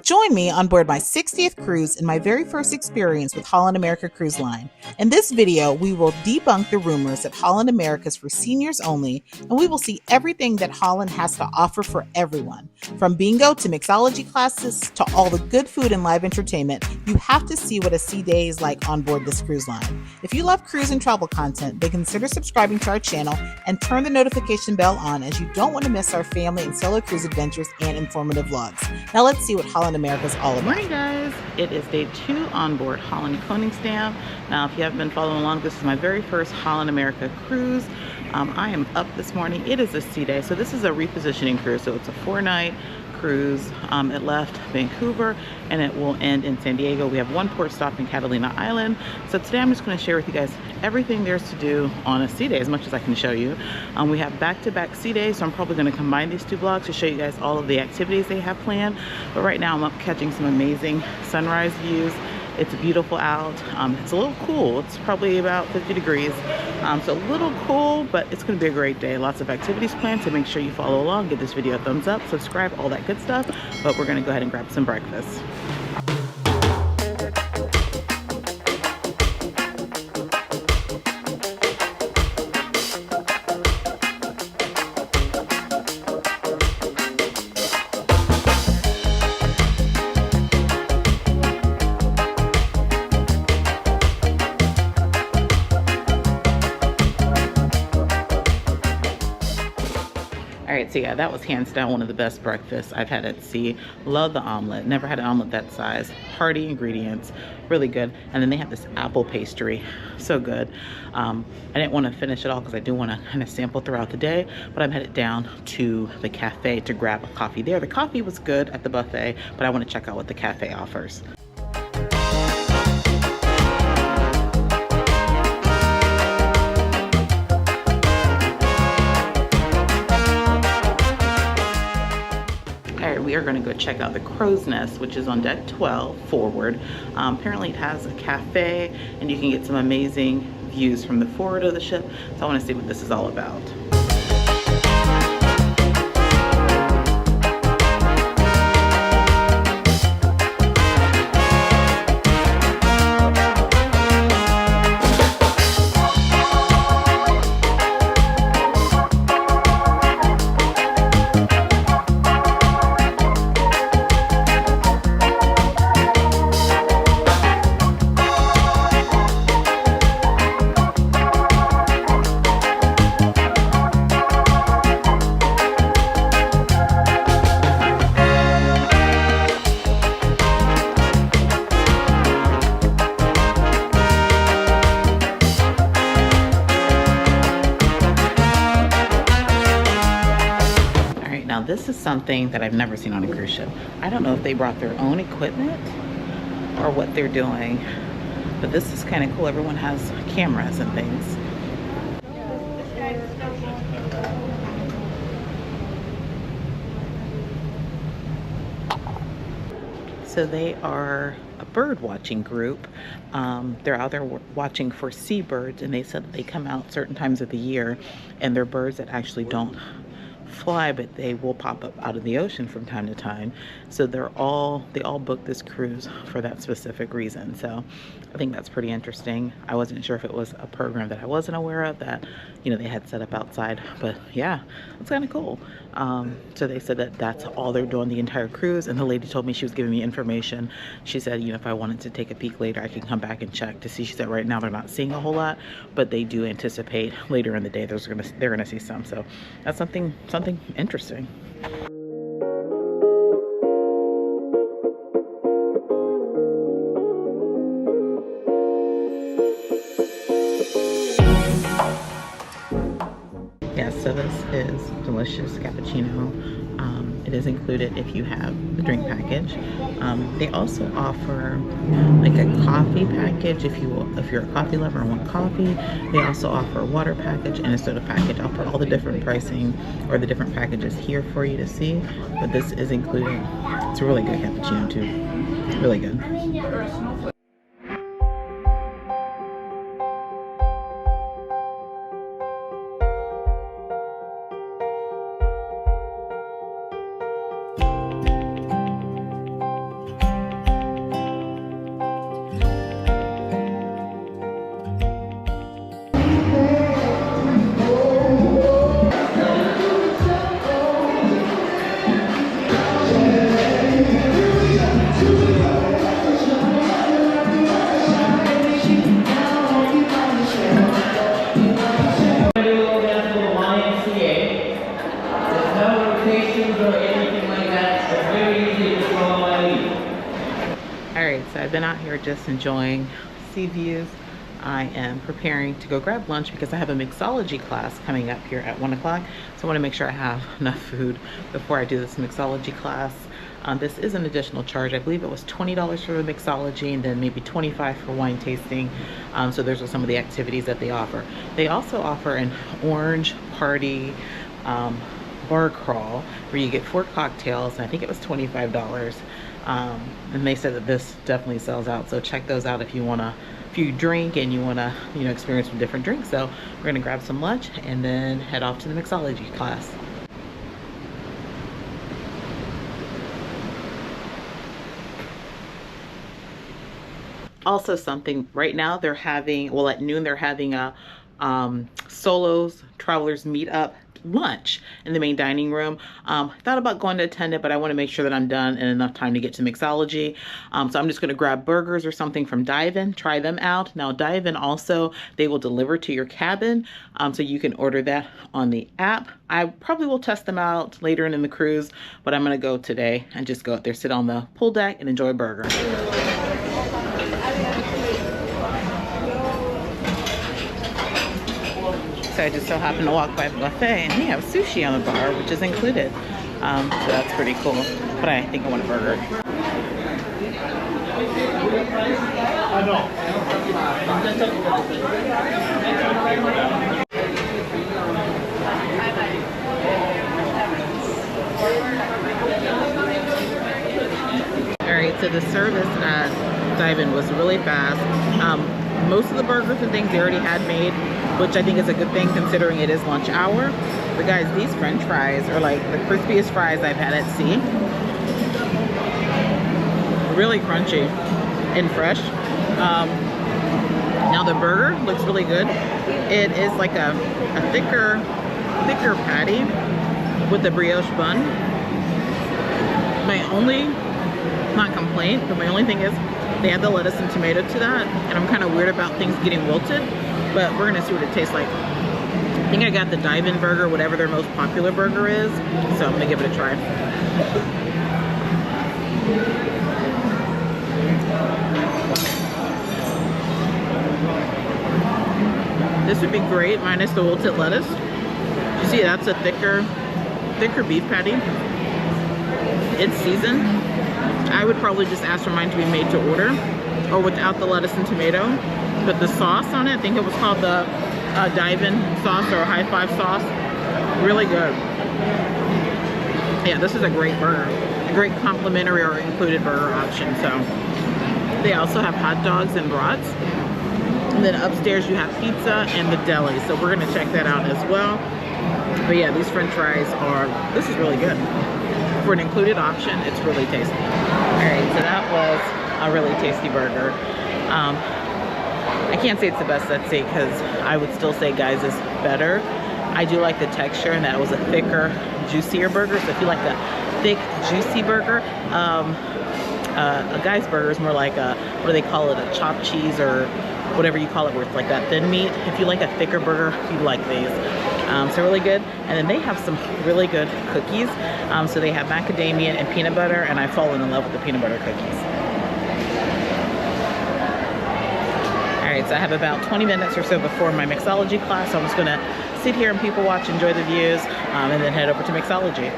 Join me on board my 60th cruise and my very first experience with Holland America Cruise Line. In this video, we will debunk the rumors that Holland America is for seniors only, and we will see everything that Holland has to offer for everyone. From bingo to mixology classes to all the good food and live entertainment, you have to see what a sea day is like on board this cruise line. If you love cruise and travel content, then consider subscribing to our channel and turn the notification bell on, as you don't want to miss our family and solo cruise adventures and informative vlogs. Now let's see what Holland America's all about. Morning guys, it is day 2 on board Holland Koningsdam. Now if you haven't been following along, this is my very first Holland America cruise. I am up this morning. It is a sea day, so this is a repositioning cruise. So it's a 4-night cruise. It left Vancouver and it will end in San Diego. We have one port stop in Catalina Island. So today I'm just going to share with you guys everything there's to do on a sea day, as much as I can show you. We have back-to-back sea days, so I'm probably going to combine these 2 vlogs to show you guys all of the activities they have planned. But right now I'm up catching some amazing sunrise views. It's beautiful out. It's a little cool. It's probably about 50 degrees. So a little cool, but it's going to be a great day. Lots of activities planned, so make sure you follow along. Give this video a thumbs up, subscribe, all that good stuff. But we're going to go ahead and grab some breakfast. All right, so yeah, that was hands down one of the best breakfasts I've had at sea. Love the omelet. Never had an omelet that size. Hearty ingredients, really good. And then they have this apple pastry, so good. I didn't want to finish it all because I do want to kind of sample throughout the day, but I'm headed down to the cafe to grab a coffee there. The coffee was good at the buffet, but I want to check out what the cafe offers. we are going to go check out the Crow's Nest, which is on deck 12 forward. Apparently it has a cafe and you can get some amazing views from the forward of the ship. So I want to see what this is all about. Now this is something that I've never seen on a cruise ship. I don't know if they brought their own equipment or what they're doing, but this is kind of cool. Everyone has cameras and things. So they are a bird watching group. They're out there watching for seabirds, and they said that they come out certain times of the year and they're birds that actually don't fly, but they will pop up out of the ocean from time to time. So they all booked this cruise for that specific reason. So I think that's pretty interesting. I wasn't sure if it was a program that I wasn't aware of that, you know, they had set up outside, but yeah, it's kind of cool. So they said that that's all they're doing the entire cruise, and the lady told me she was giving me information. She said, you know, if I wanted to take a peek later, I can come back and check to see. She said right now they're not seeing a whole lot, but they do anticipate later in the day they're gonna see some. So that's something interesting. Yes, so this is delicious cappuccino. It is included if you have the drink package. They also offer like a coffee package if you're a coffee lover and want coffee. They also offer a water package and a soda package. I'll put all the different pricing or the different packages here for you to see, but this is included. It's a really good cappuccino too. Really good. So I've been out here just enjoying sea views. I am preparing to go grab lunch because I have a mixology class coming up here at 1 o'clock. So I want to make sure I have enough food before I do this mixology class. This is an additional charge. I believe it was $20 for the mixology and then maybe $25 for wine tasting. So those are some of the activities that they offer. They also offer an orange party bar crawl where you get 4 cocktails, and I think it was $25. And they said that this definitely sells out, so check those out if you drink and you want to, you know, experience some different drinks. So we're going to grab some lunch and then head off to the mixology class. Also something, right now they're having, well, at noon they're having a solos travelers meet up lunch in the main dining room. Thought about going to attend it, but I want to make sure that I'm done in enough time to get to mixology. So I'm just going to grab burgers or something from Dive-In, try them out. Now Dive-In also, they will deliver to your cabin, so you can order that on the app. I probably will test them out later in the cruise, but I'm going to go today and just go out there, sit on the pool deck and enjoy a burger. So I just so happened to walk by the buffet and they have sushi on the bar, which is included. So that's pretty cool. But I think I want a burger. So the service at Dive-In was really fast. Most of the burgers and things they already had made, which I think is a good thing considering it is lunch hour. But guys, these French fries are like the crispiest fries I've had at sea. Really crunchy and fresh. Now the burger looks really good. It is like a thicker patty with the brioche bun. My only, not complaint, but my only thing is they add the lettuce and tomato to that, and I'm kind of weird about things getting wilted, but we're gonna see what it tastes like. I think I got the Dive-In burger, whatever their most popular burger is, so I'm gonna give it a try. This would be great minus the wilted lettuce. You see, that's a thicker beef patty. It's seasoned. I would probably just ask for mine to be made to order or without the lettuce and tomato. But the sauce on it, I think it was called the Dive-In sauce or High Five sauce. Really good. Yeah, this is a great burger. A great complimentary or included burger option. So they also have hot dogs and brats. And then upstairs you have pizza and the deli. So we're gonna check that out as well. But yeah, these French fries this is really good. For an included option, it's really tasty. All right, so that was a really tasty burger. I can't say it's the best at sea because I would still say Guys is better. I do like the texture and that it was a thicker, juicier burger. So if you like a thick, juicy burger, a Guys burger is more like a, what do they call it, a chopped cheese or whatever you call it, where it's like that thin meat. If you like a thicker burger, you like these. So really good. And then they have some really good cookies. So they have macadamia and peanut butter, and I've fallen in love with the peanut butter cookies. All right, so I have about 20 minutes or so before my mixology class. So I'm just gonna sit here and people watch, enjoy the views, and then head over to mixology.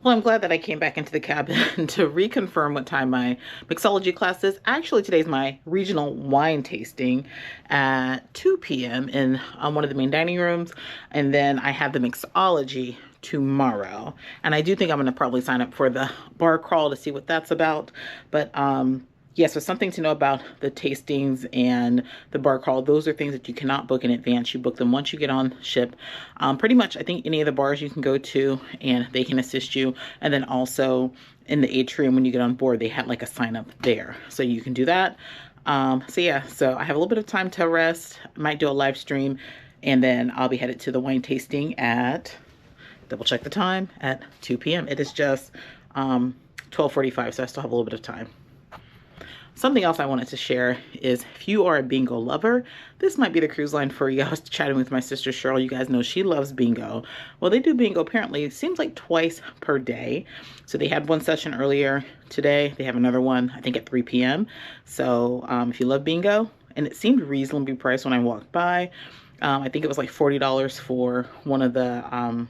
Well, I'm glad that I came back into the cabin to reconfirm what time my mixology class is. Actually, today's my regional wine tasting at 2 p.m. in one of the main dining rooms. And then I have the mixology tomorrow. And I do think I'm going to probably sign up for the bar crawl to see what that's about. But yeah, so something to know about the tastings and the bar crawl. Those are things that you cannot book in advance. You book them once you get on ship. Pretty much, I think any of the bars you can go to and they can assist you. And then also in the atrium when you get on board, they had like a sign up there. So you can do that. So yeah, so I have a little bit of time to rest. I might do a live stream and then I'll be headed to the wine tasting at, double check the time, at 2 p.m. It is just 12:45, so I still have a little bit of time. Something else I wanted to share is if you are a bingo lover, this might be the cruise line for you. I was chatting with my sister Cheryl. You guys know she loves bingo. Well, they do bingo apparently, it seems like twice per day. So they had one session earlier today. They have another one, I think at 3 p.m. So if you love bingo, and it seemed reasonably priced when I walked by. I think it was like $40 for one of the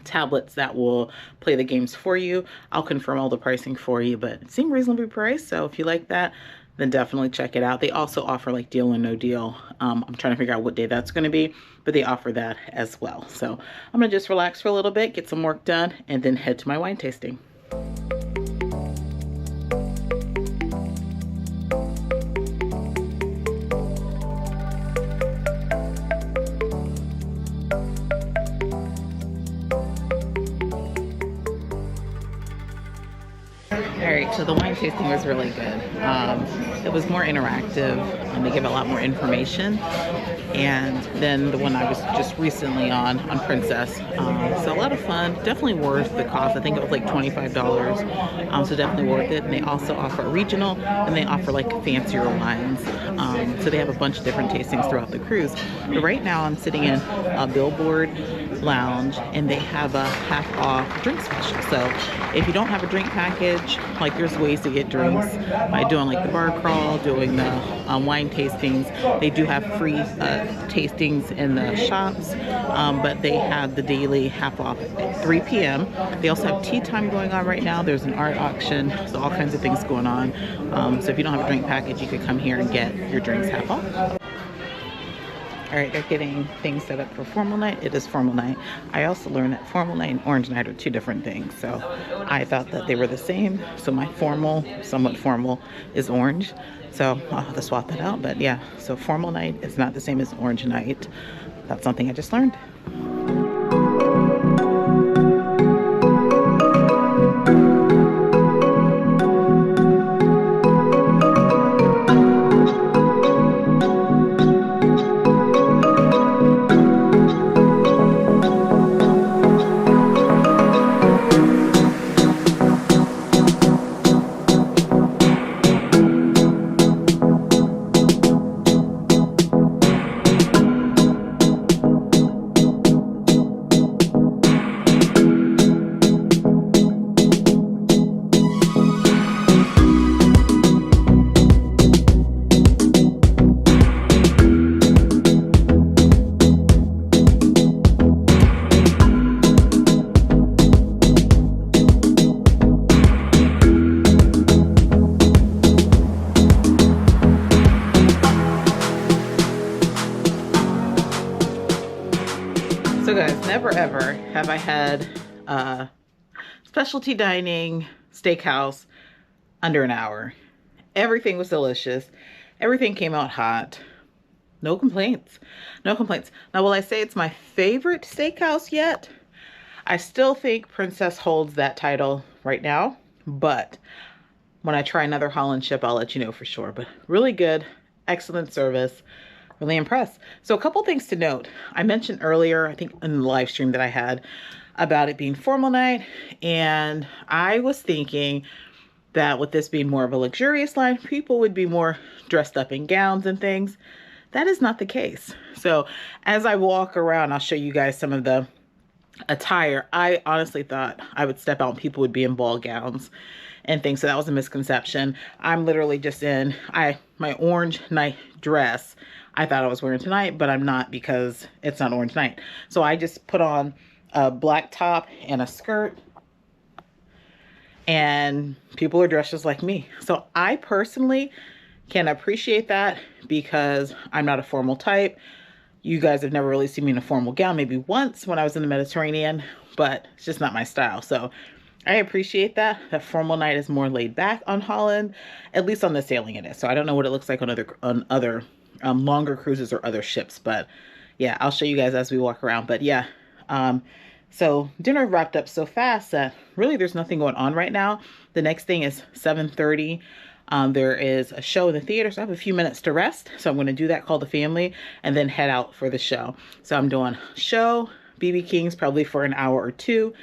tablets that will play the games for you. I'll confirm all the pricing for you, but it seemed reasonably priced. So if you like that, then definitely check it out. They also offer like deal or no deal. I'm trying to figure out what day that's going to be, but they offer that as well. So I'm going to just relax for a little bit, get some work done, and then head to my wine tasting. Alright, so the wine tasting was really good. It was more interactive and they give a lot more information. And then the one I was just recently on Princess. So a lot of fun, definitely worth the cost. I think it was like $25. So definitely worth it. And they also offer a regional and they offer like fancier wines. So they have a bunch of different tastings throughout the cruise. But right now I'm sitting in a Billboard Lounge and they have a half off drink special. So if you don't have a drink package, like there's ways to get drinks by doing like the bar crawl, doing the wine tastings. They do have free tastings in the shops, but they have the daily half off at 3 p.m. They also have tea time going on right now. There's an art auction, so all kinds of things going on. So if you don't have a drink package, you could come here and get your drinks half off. All right, they're getting things set up for formal night. It is formal night. I also learned that formal night and orange night are two different things. So I thought that they were the same. So my formal, somewhat formal, is orange. So I'll have to swap that out. But yeah, so formal night is not the same as orange night. That's something I just learned. So guys, never ever have I had a specialty dining steakhouse under an hour. Everything was delicious. Everything came out hot. No complaints. No complaints. Now, will I say it's my favorite steakhouse yet? I still think Princess holds that title right now, but when I try another Holland ship, I'll let you know for sure. But really good, excellent service. Really impressed. So a couple things to note. I mentioned earlier, I think in the live stream that I had, about it being formal night, and I was thinking that with this being more of a luxurious line, people would be more dressed up in gowns and things. That is not the case. So as I walk around, I'll show you guys some of the attire. I honestly thought I would step out and people would be in ball gowns and things. So that was a misconception. I'm literally just in my orange night dress. I thought I was wearing tonight, but I'm not because it's not orange night. So I just put on a black top and a skirt, and people are dressed just like me. So I personally can appreciate that because I'm not a formal type. You guys have never really seen me in a formal gown, maybe once when I was in the Mediterranean, but it's just not my style. So I appreciate that. The formal night is more laid back on Holland, at least on the sailing it is. So I don't know what it looks like on other longer cruises or other ships, but yeah, I'll show you guys as we walk around. But yeah, so dinner wrapped up so fast that really there's nothing going on right now. The next thing is 7:30. There is a show in the theater, so I have a few minutes to rest. So I'm going to do that, call the family, and then head out for the show. So I'm doing show, BB King's probably for an hour or two.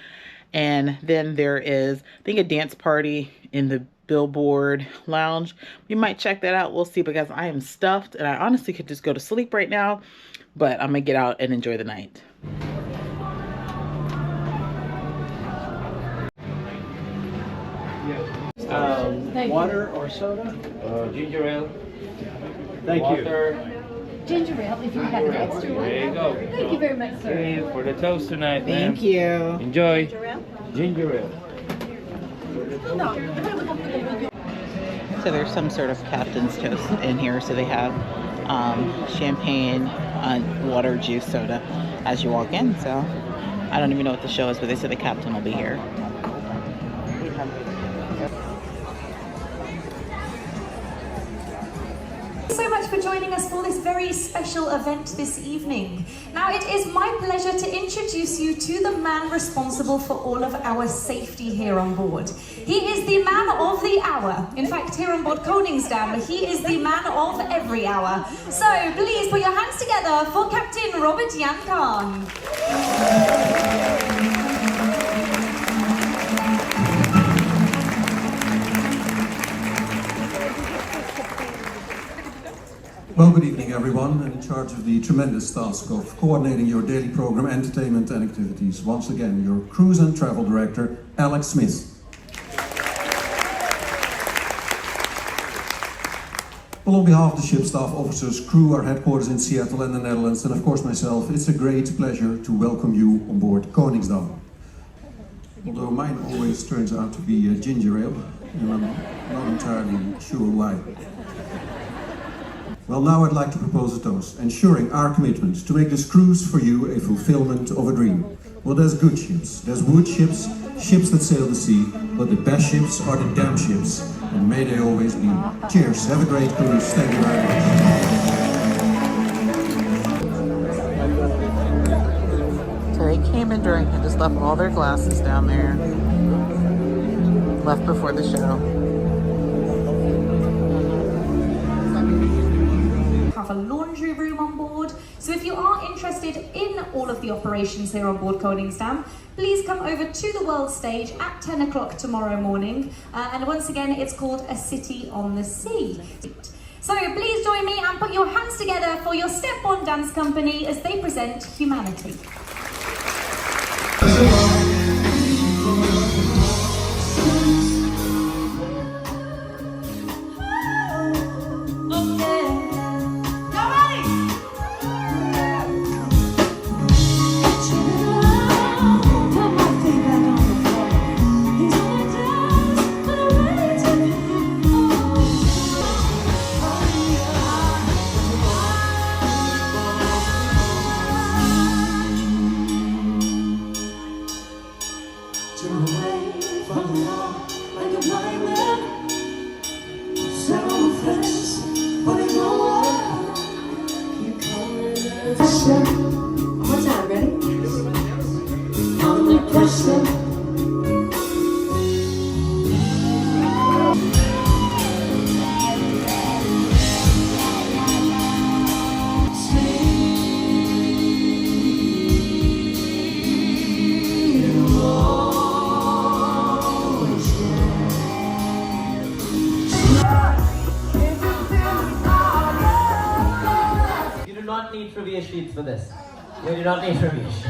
And then there is, I think, a dance party in the Billboard Lounge. We might check that out. We'll see, because I am stuffed and I honestly could just go to sleep right now, but I'm gonna get out and enjoy the night. Water or soda? Ginger ale. Thank Water. Ginger ale, if you have an extra one. There you go. Thank you very much, sir. Okay, for the toast tonight, Thank you. Enjoy. Ginger ale. So there's some sort of captain's toast in here. So they have champagne, water, juice, soda as you walk in. So I don't even know what the show is, but they said the captain will be here. So much for joining us for this very special event this evening. Now, it is my pleasure to introduce you to the man responsible for all of our safety here on board. He is the man of the hour. In fact, here on board Koningsdam, he is the man of every hour. So please put your hands together for Captain Robert Jan Khan. Well, good evening everyone, and in charge of the tremendous task of coordinating your daily program, entertainment and activities, once again, your Cruise and Travel Director, Alex Smith. Well, on behalf of the ship staff, officers, crew, our headquarters in Seattle and the Netherlands, and of course myself, it's a great pleasure to welcome you on board Koningsdam. Although mine always turns out to be ginger ale, and I'm not entirely sure why. Well, now I'd like to propose a toast, ensuring our commitment to make this cruise for you a fulfillment of a dream. Well, there's good ships, there's wood ships, ships that sail the sea, but the best ships are the damn ships, and may they always be. Cheers, have a great cruise, thank you very much. So they came and drank and just left all their glasses down there. Left before the show. Have a laundry room on board. So if you are interested in all of the operations here on board Koningsdam, please come over to the world stage at 10 o'clock tomorrow morning. And once again, it's called A City on the Sea. So please join me and put your hands together for your Step On Dance Company as they present Humanity. Trivia sheets for this. We do not need trivia sheets.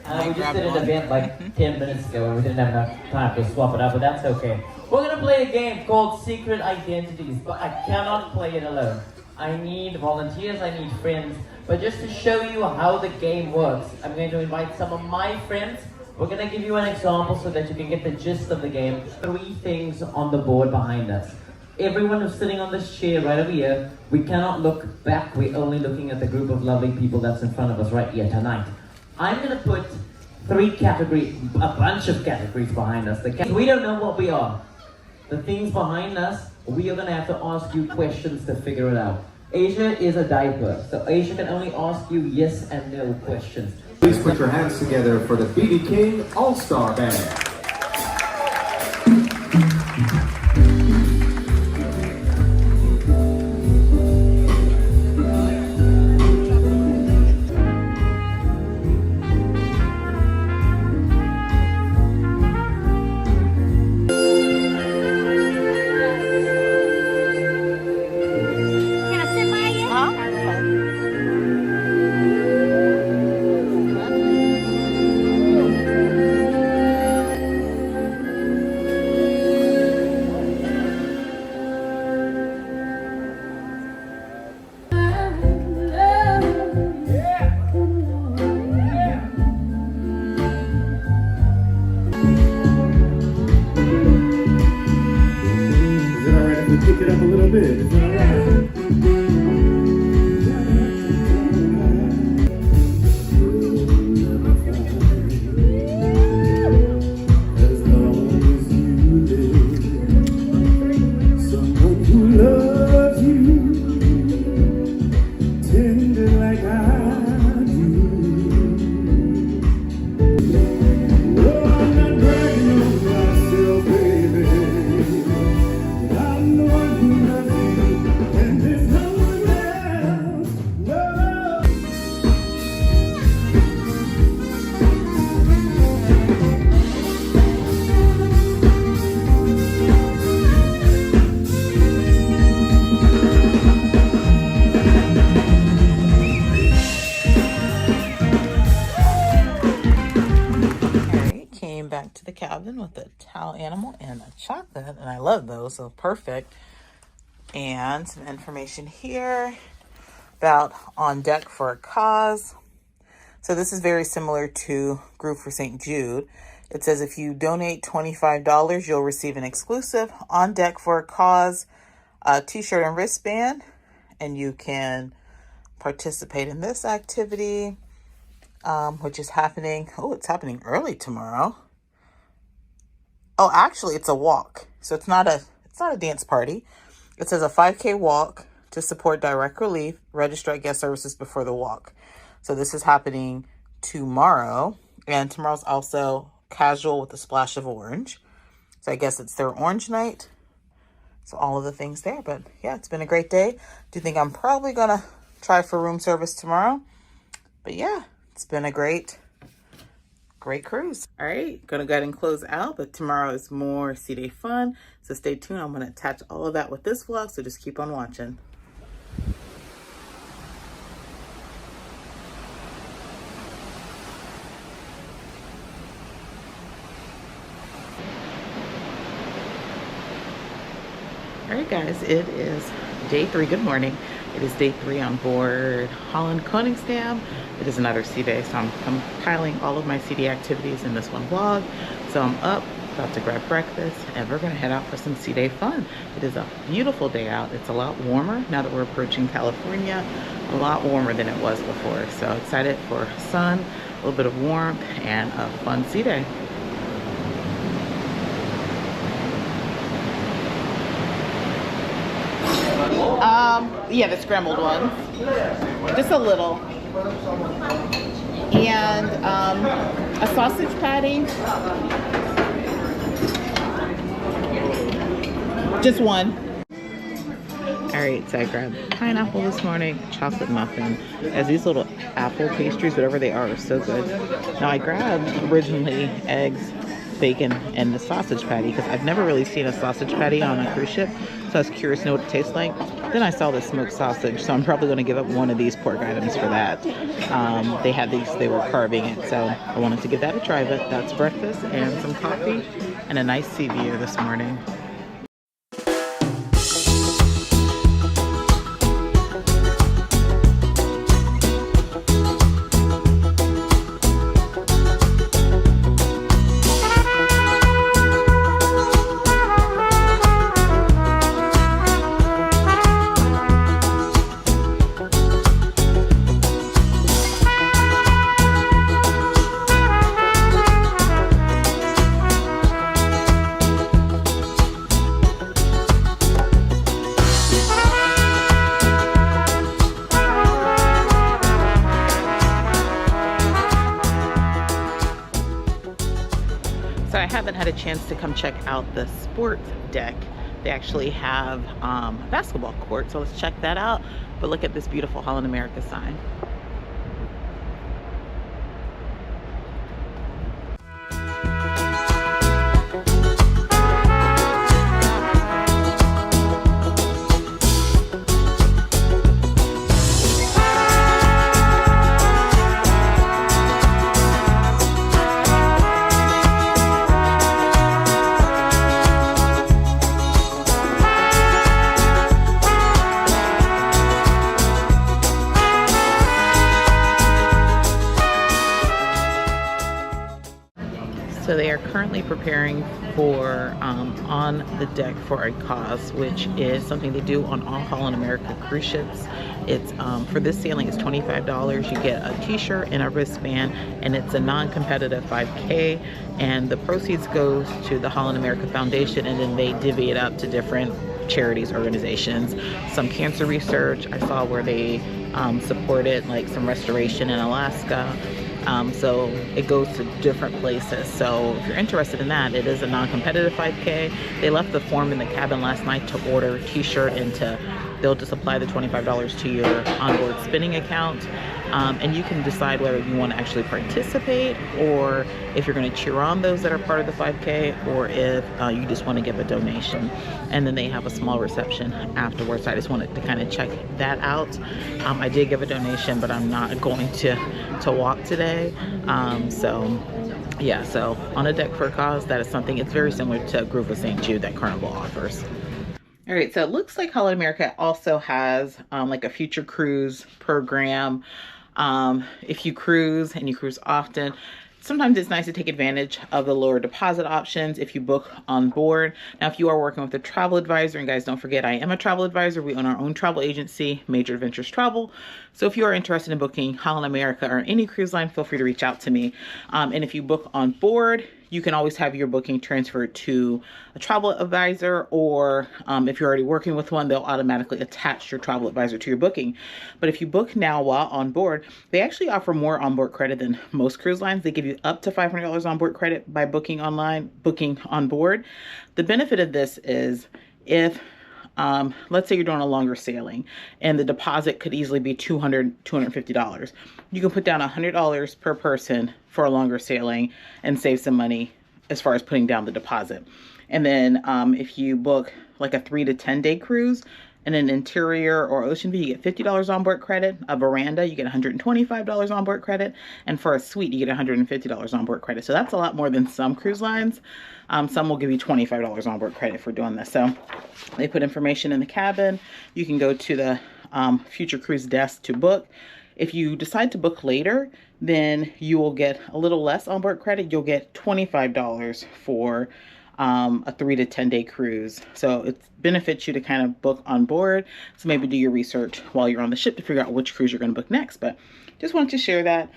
We just did an event like 10 minutes ago and we didn't have enough time to swap it up, but that's okay. We're gonna play a game called Secret Identities, but I cannot play it alone. I need volunteers, I need friends, but just to show you how the game works, I'm going to invite some of my friends. We're gonna give you an example so that you can get the gist of the game. 3 things on the board behind us. Everyone who's sitting on this chair right over here, we cannot look back. We're only looking at the group of lovely people that's in front of us right here tonight. I'm going to put 3 categories, a bunch of categories behind us. We don't know what we are. The things behind us, we are going to have to ask you questions to figure it out. Asia is a diaper, so Asia can only ask you yes and no questions. Please put your hands together for the BB King All-Star Band. Pick it up a little bit. Is that all right? As long as you live, someone who loves you tender like I do. Oh, I'm not bragging on myself, baby. I'm the one who loves you, and there's no one else. No. Harry came back to the cabin with a towel animal and a chocolate, and I love those, so perfect. And some information here about On Deck for a Cause. So this is very similar to Group for St. Jude. It says if you donate $25, you'll receive an exclusive On Deck for a Cause a t-shirt and wristband, and you can participate in this activity, which is happening. Oh, it's happening early tomorrow. Oh, actually, it's a walk. So it's not a dance party. It says a 5K walk to support direct relief. Register at guest services before the walk. So this is happening tomorrow, and tomorrow's also casual with a splash of orange. So I guess it's their orange night. So all of the things there. But yeah, it's been a great day. Do you think I'm probably gonna try for room service tomorrow? But yeah, it's been a great cruise. All right, gonna go ahead and close out, but tomorrow is more sea day fun. So stay tuned. I'm gonna attach all of that with this vlog, so just keep on watching. All right, guys, it is day 3. Good morning. It is day 3 on board Holland Koningsdam. It is another sea day, so I'm compiling all of my sea day activities in this one vlog. So I'm up, about to grab breakfast, and we're gonna head out for some sea day fun. It is a beautiful day out. It's a lot warmer now that we're approaching California, a lot warmer than it was before. So excited for sun, a little bit of warmth, and a fun sea day. Yeah, the scrambled ones. Just a little. And a sausage patty. Just one. All right, so I grabbed pineapple this morning, chocolate muffin, as these little apple pastries, whatever they are so good. Now I grabbed originally eggs, bacon, and the sausage patty because I've never really seen a sausage patty on a cruise ship, so I was curious to know what it tastes like. Then I saw the smoked sausage, so I'm probably going to give up one of these pork items for that. They had these, they were carving it, so I wanted to give that a try. But that's breakfast and some coffee and a nice sea view this morning. So I haven't had a chance to come check out the sports deck. They actually have a basketball court, so let's check that out. But look at this beautiful Holland America sign. So they are currently preparing for on the deck for a cause, which is something they do on all Holland America cruise ships. It's for this sailing it's $25. You get a t-shirt and a wristband, and it's a non-competitive 5K, and the proceeds goes to the Holland America Foundation, and then they divvy it up to different charities, organizations. Some cancer research I saw where they supported like some restoration in Alaska. So it goes to different places. So if you're interested in that, it is a non-competitive 5K. They left the form in the cabin last night to order a t-shirt, and they'll just apply the $25 to your onboard spending account. And you can decide whether you want to actually participate, or if you're going to cheer on those that are part of the 5K, or if you just want to give a donation. And then they have a small reception afterwards. I just wanted to kind of check that out. I did give a donation, but I'm not going to walk today. Yeah, so on a deck for a cause, that is something, it's very similar to Groove of St. Jude that Carnival offers. All right, so it looks like Holland America also has like a future cruise program. If you cruise and you cruise often, sometimes it's nice to take advantage of the lower deposit options if you book on board. Now, if you are working with a travel advisor, and guys, don't forget, I am a travel advisor. We own our own travel agency, Major Adventures Travel. So if you are interested in booking Holland America or any cruise line, feel free to reach out to me. And if you book on board, you can always have your booking transferred to a travel advisor, or if you're already working with one, they'll automatically attach your travel advisor to your booking. But if you book now while on board, they actually offer more onboard credit than most cruise lines. They give you up to $500 onboard credit by booking online, booking on board. The benefit of this is if let's say you're doing a longer sailing and the deposit could easily be $200, $250. You can put down $100 per person for a longer sailing and save some money as far as putting down the deposit. And then if you book like a 3 to 10 day cruise in an interior or ocean view, you get $50 onboard credit. A veranda, you get $125 onboard credit. And for a suite, you get $150 onboard credit. So that's a lot more than some cruise lines. Some will give you $25 onboard credit for doing this. So they put information in the cabin. You can go to the future cruise desk to book. If you decide to book later, then you will get a little less onboard credit. You'll get $25 for a 3 to 10 day cruise. So it benefits you to kind of book on board. So maybe do your research while you're on the ship to figure out which cruise you're going to book next. But just wanted to share that.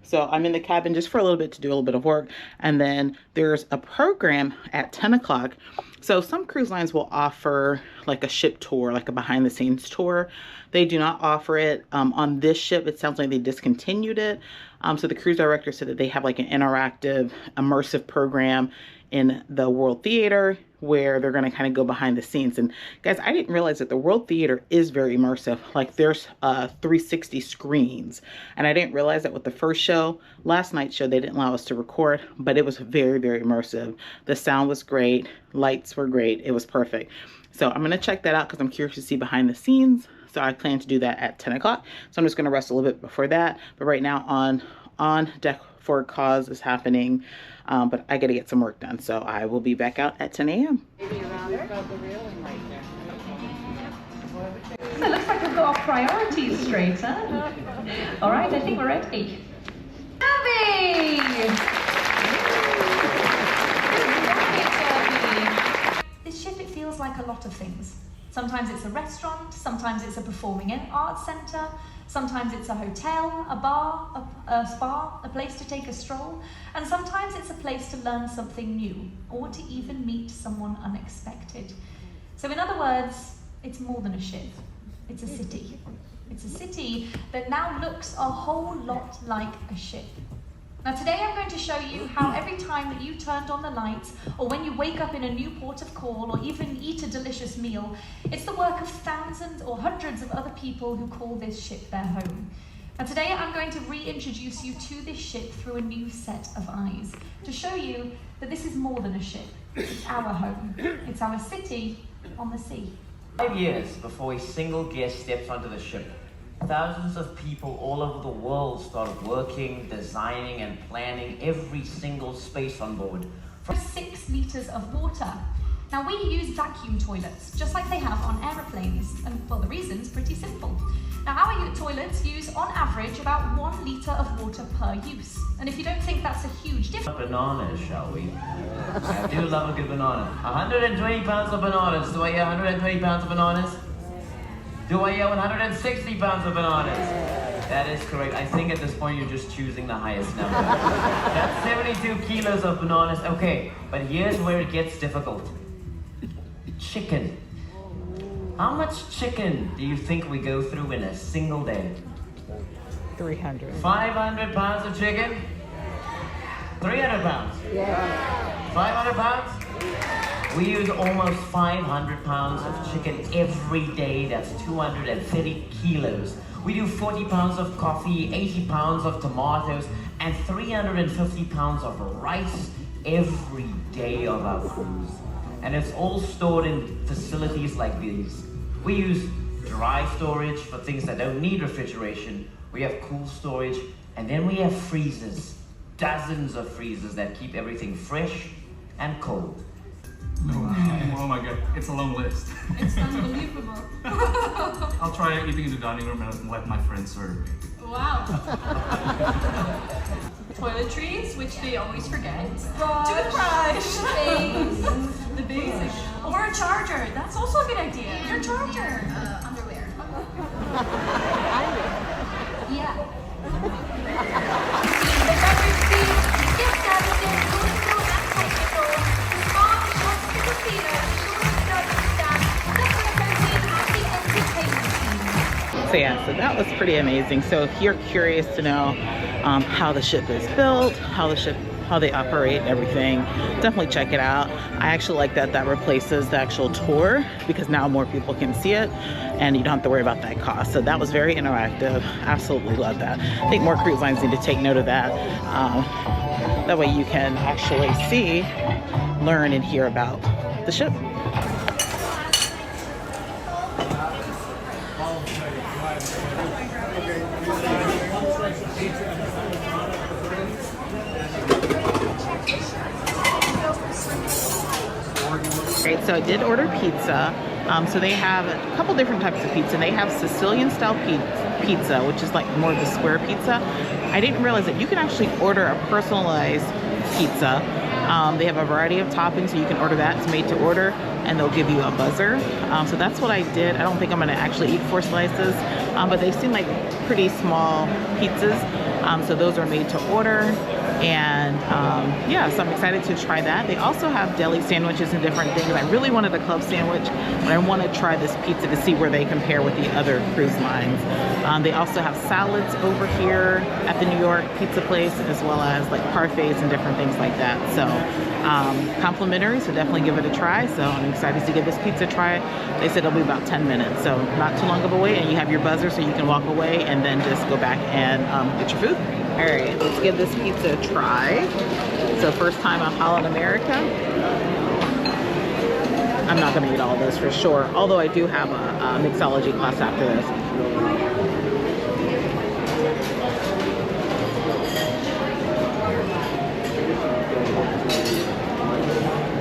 So I'm in the cabin just for a little bit to do a little bit of work. And then there's a program at 10 o'clock. So some cruise lines will offer like a ship tour, like a behind the scenes tour. They do not offer it on this ship. It sounds like they discontinued it. So the cruise director said that they have like an interactive, immersive program in the World Theater where they're going to kind of go behind the scenes. And guys, I didn't realize that the World Theater is very immersive. Like there's 360 screens. And I didn't realize that with the first show. Last night's show, they didn't allow us to record, but it was very, very immersive. The sound was great. Lights were great. It was perfect. So I'm going to check that out because I'm curious to see behind the scenes. So I plan to do that at 10 o'clock. So I'm just going to rest a little bit before that. But right now on deck for a cause is happening. But I got to get some work done. So I will be back out at 10 a.m. So it looks like we've got our priorities straight, huh? All right, I think we're ready. Abby! This ship, it feels like a lot of things. Sometimes it's a restaurant, sometimes it's a performing arts centre, sometimes it's a hotel, a bar, a spa, a place to take a stroll, and sometimes it's a place to learn something new, or to even meet someone unexpected. So in other words, it's more than a ship, it's a city. It's a city that now looks a whole lot like a ship. Now today I'm going to show you how every time that you turned on the lights, or when you wake up in a new port of call, or even eat a delicious meal, it's the work of thousands or hundreds of other people who call this ship their home. Now today I'm going to reintroduce you to this ship through a new set of eyes, to show you that this is more than a ship. It's our home. It's our city on the sea. 5 years before a single guest steps onto the ship, thousands of people all over the world started working, designing, and planning every single space on board. 6 litres of water. Now we use vacuum toilets, just like they have on aeroplanes, and well, the reason's pretty simple. Now our toilets use on average about 1 litre of water per use. And if you don't think that's a huge difference... Bananas, shall we? I do love a good banana. 120 pounds of bananas. Do I hear 120 pounds of bananas? Do I hear 160 pounds of bananas? That is correct. I think at this point you're just choosing the highest number. That's 72 kilos of bananas. Okay, but here's where it gets difficult. Chicken. How much chicken do you think we go through in a single day? 300. 500 pounds of chicken? 300 pounds? Yeah. 500 pounds? We use almost 500 pounds of chicken every day. That's 230 kilos. We do 40 pounds of coffee, 80 pounds of tomatoes, and 350 pounds of rice every day of our cruise. And it's all stored in facilities like these. We use dry storage for things that don't need refrigeration. We have cool storage, and then we have freezers. Dozens of freezers that keep everything fresh and cold. Oh my god, it's a long list. It's unbelievable. I'll try eating in the dining room and let my friends serve me. Wow. Toiletries, which they always forget. Toothbrush. The basic. Or a charger. That's also a good idea. Your charger. Underwear. Yeah. The beverage seat, gift services, colorful and technical, smart shops to the theater, short service staff, decorating and the entertainment team. So yeah, so that was pretty amazing. So if you're curious to know how the ship is built, how they operate and everything, definitely check it out. I actually like that replaces the actual tour because now more people can see it and you don't have to worry about that cost. So that was very interactive. Absolutely love that. I think more cruise lines need to take note of that. That way you can actually see, learn, and hear about the ship. Great, so I did order pizza. So they have a couple different types of pizza. They have Sicilian style pizza, which is like more of the square pizza. I didn't realize that you can actually order a personalized pizza. They have a variety of toppings, so you can order that. It's made to order, and they'll give you a buzzer. So that's what I did. I don't think I'm gonna actually eat 4 slices, but they seem like pretty small pizzas. So those are made to order. And yeah, so I'm excited to try that. They also have deli sandwiches and different things. I really wanted a club sandwich, but I want to try this pizza to see where they compare with the other cruise lines. They also have salads over here at the New York pizza place, as well as like parfaits and different things like that. So complimentary, so definitely give it a try. So I'm excited to give this pizza a try. They said it'll be about 10 minutes, so not too long of a wait, and you have your buzzer so you can walk away and then just go back and get your food. All right, let's give this pizza a try. So first time on Holland America. I'm not gonna eat all this for sure, although I do have a mixology class after this.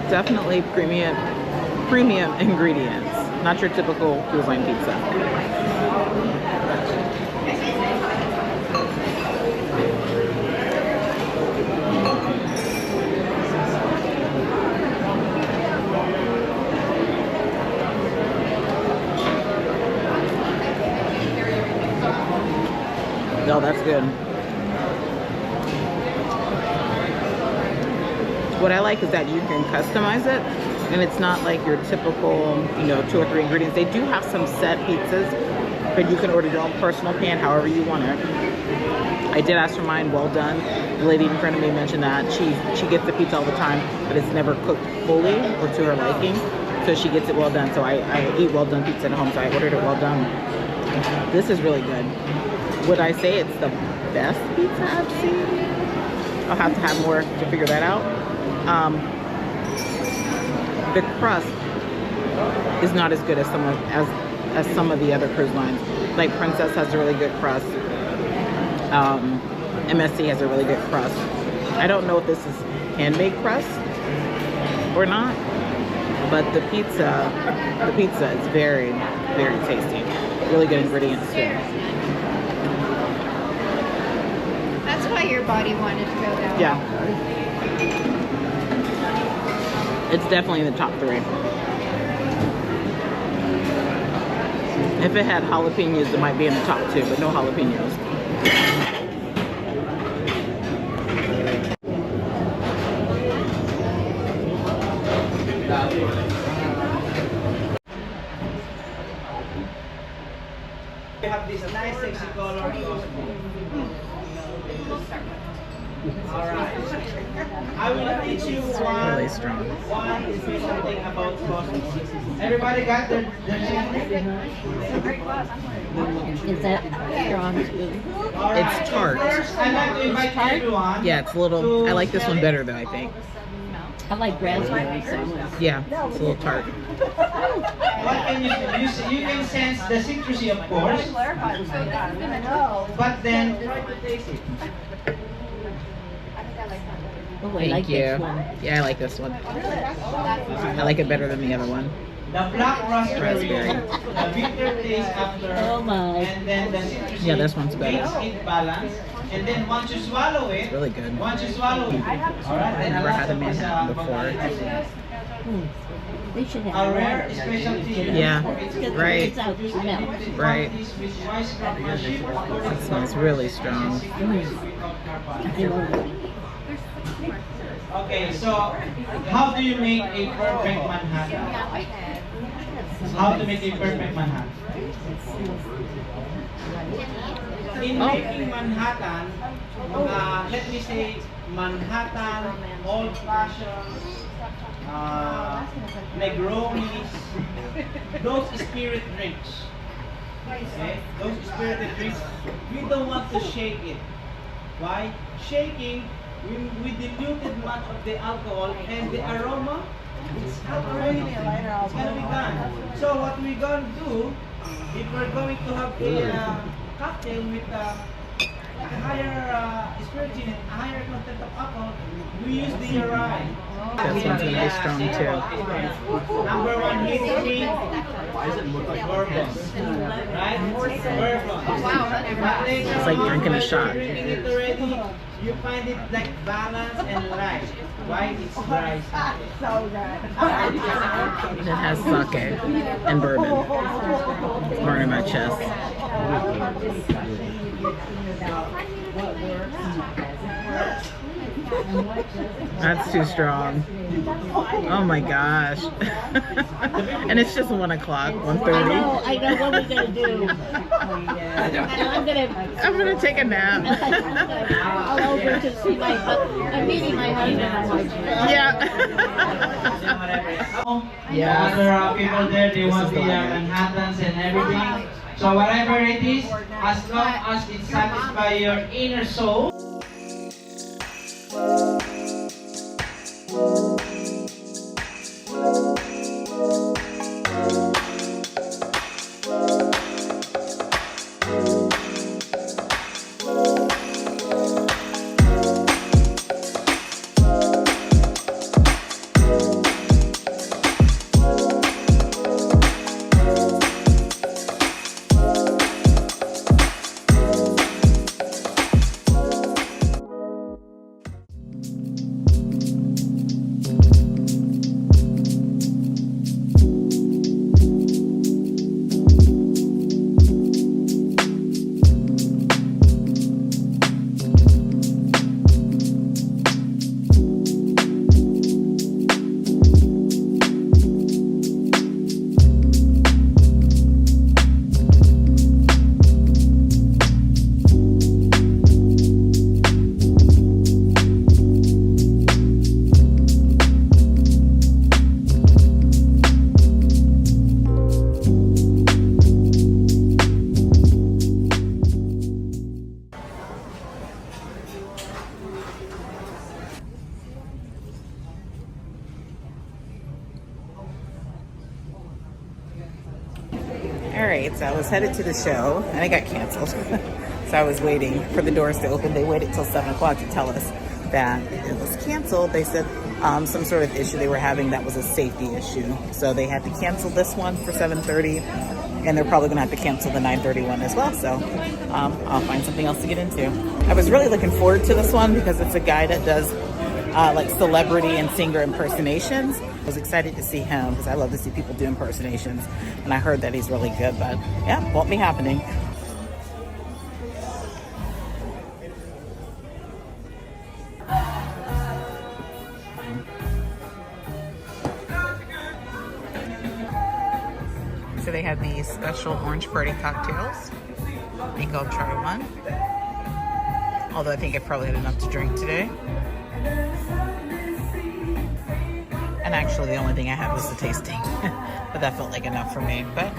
Definitely premium ingredients, not your typical cruise line pizza. No, that's good. What I like is that you can customize it, and it's not like your typical, 2 or 3 ingredients. They do have some set pizzas, but you can order your own personal pan however you want it. I did ask for mine well done. The lady in front of me mentioned that she gets the pizza all the time, but it's never cooked fully or to her liking, so she gets it well done. So I eat well done pizza at home, so I ordered it well done. This is really good. Would I say it's the best pizza I've seen? I'll have to have more to figure that out. The crust is not as good as some of the other cruise lines. Like Princess has a really good crust. MSC has a really good crust. I don't know if this is handmade crust or not, but the pizza is very, very tasty. Really good ingredients too. That's why your body wanted to go down. Yeah. It's definitely in the top 3. If it had jalapenos, it might be in the top 2, but no jalapenos. We have this nice sexy color. Alright. I will teach you one. Really strong. One is something about coffee. Everybody got their Is that strong too? It's tart. First, I'd like to invite everyone. Yeah, it's a little. I like this one better though, I think. I like raspberry sandwich. Yeah, it's a little tart. What can you do? You can sense the citrusy, of course. But then try to taste it. Oh, I Thank like you. this one. Yeah, I like this one. I like it better than the other one. The black raspberry, the bitter taste after, Oh my. and then the citrusy Yeah, this one's better. makes it balance. And then once you swallow it, Really good. once you swallow it, all right, then Never had a Manhattan before. They should have A rare specialty. Yeah, right. It's out to melt. Right. That smells really strong. Okay, so how do you make a perfect Manhattan? How to make a perfect Manhattan? In making Manhattan, let me say Manhattan, old-fashioned, Negronis, those spirit drinks. Okay, those spirited drinks, we don't want to shake it. Why? Shaking, we diluted much of the alcohol and the aroma, it's not already, it's gonna be gone. So what we're gonna do, if we're going to have a cocktail with a higher spirit in it, a higher content of alcohol, we use the rye. This one's gonna be strong too. Number one hit me, bourbon, right? Bourbon. It's like drinking a shot. Drinking it already, you find it like balance and light. Why? It's dry. And it has sake and bourbon. It's burning my chest. That's too strong. Oh my gosh. And it's just 1 o'clock, 1:30. I know what we're gonna do. I'm gonna take a nap. I'll over to see I'm meeting my husband. Yeah. Yeah. Other people there, they want the Manhattans and everything. So whatever it is, as long as it satisfies your inner soul. Alright, so I was headed to the show and it got canceled. So I was waiting for the doors to open. They waited till 7 o'clock to tell us that it was canceled. They said some sort of issue they were having that was a safety issue. So they had to cancel this one for 7:30 and they're probably gonna have to cancel the 9:30 one as well. So I'll find something else to get into. I was really looking forward to this one because it's a guy that does like celebrity and singer impersonations. I was excited to see him because I love to see people do impersonations, and I heard that he's really good, but yeah, won't be happening. So they have these special orange party cocktails. I think I'll try one. Although I think I probably had enough to drink today. And actually the only thing I had was the tasting. But that felt like enough for me. But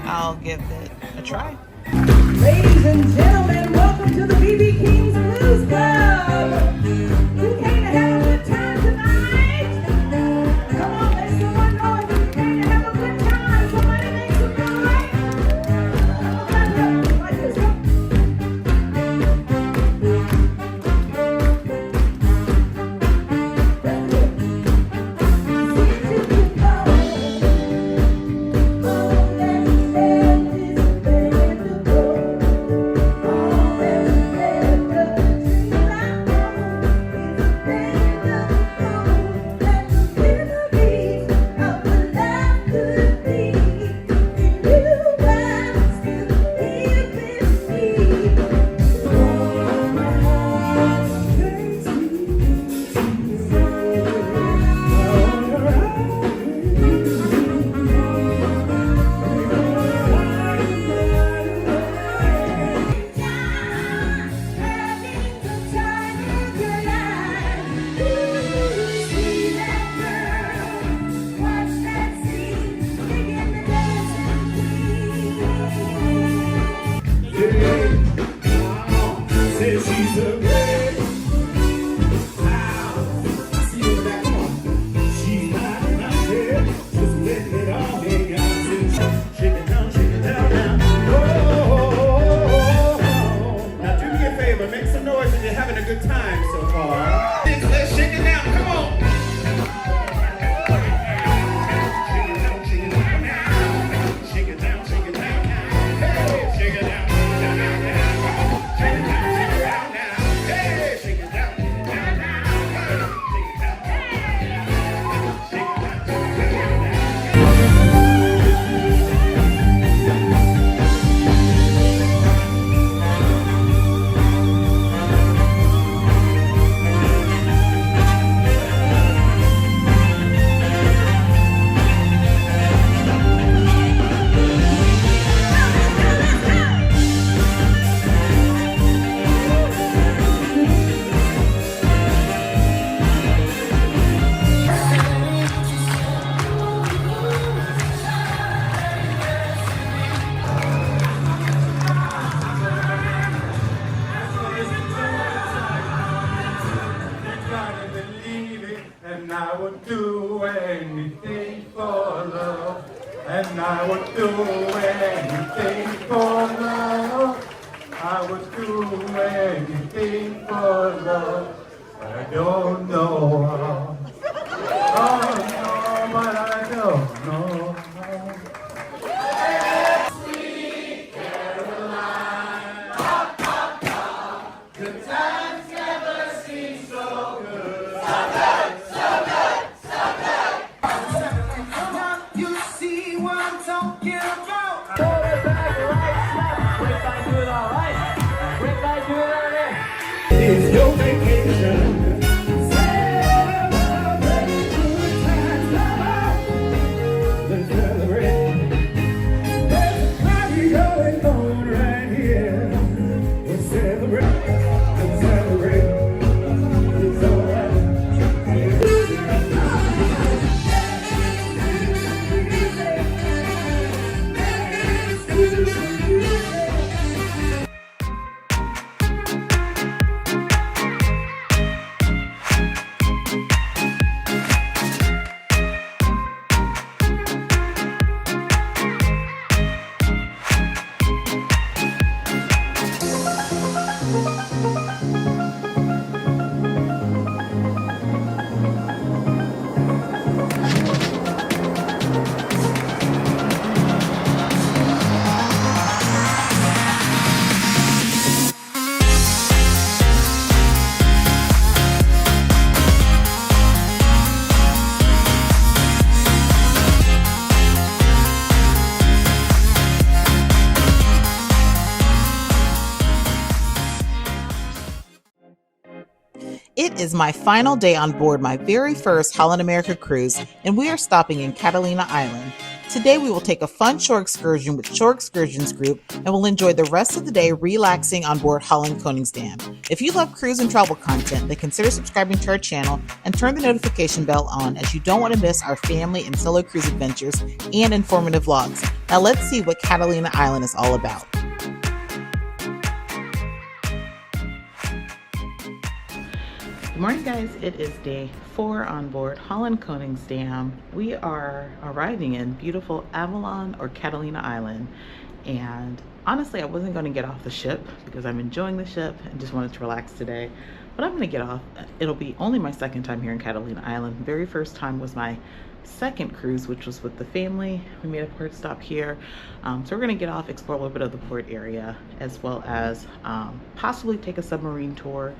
I'll give it a try. Ladies and gentlemen, welcome to the BB King's Cruise Club. You came to have a good time tonight. Come on, let's do one more. You came to have a good time. Somebody make some noise. Like this. And I would do anything for love. I would do anything for love. But I don't know how. Oh no, but I don't know how. Sweet Caroline, pop, pop, pop. Good times never seem so good. So good, so good, so good. Now you see what I'm talking about. Pull it back, right snap. Break by, do it all right. Break by, do it all right. It's your vacation. It is my final day on board my very first Holland America cruise, and we are stopping in Catalina Island. Today we will take a fun shore excursion with Shore Excursions Group, and we'll enjoy the rest of the day relaxing on board Holland Koningsdam. If you love cruise and travel content, then consider subscribing to our channel and turn the notification bell on, as you don't want to miss our family and solo cruise adventures and informative vlogs. Now let's see what Catalina Island is all about. Good morning, guys. It is day 4 on board Holland Koningsdam. We are arriving in beautiful Avalon or Catalina Island, and honestly I wasn't going to get off the ship because I'm enjoying the ship and just wanted to relax today, but I'm going to get off. It'll be only my second time here in Catalina Island. The very first time was my second cruise, which was with the family. We made a port stop here, so we're going to get off, explore a little bit of the port area, as well as possibly take a submarine tour.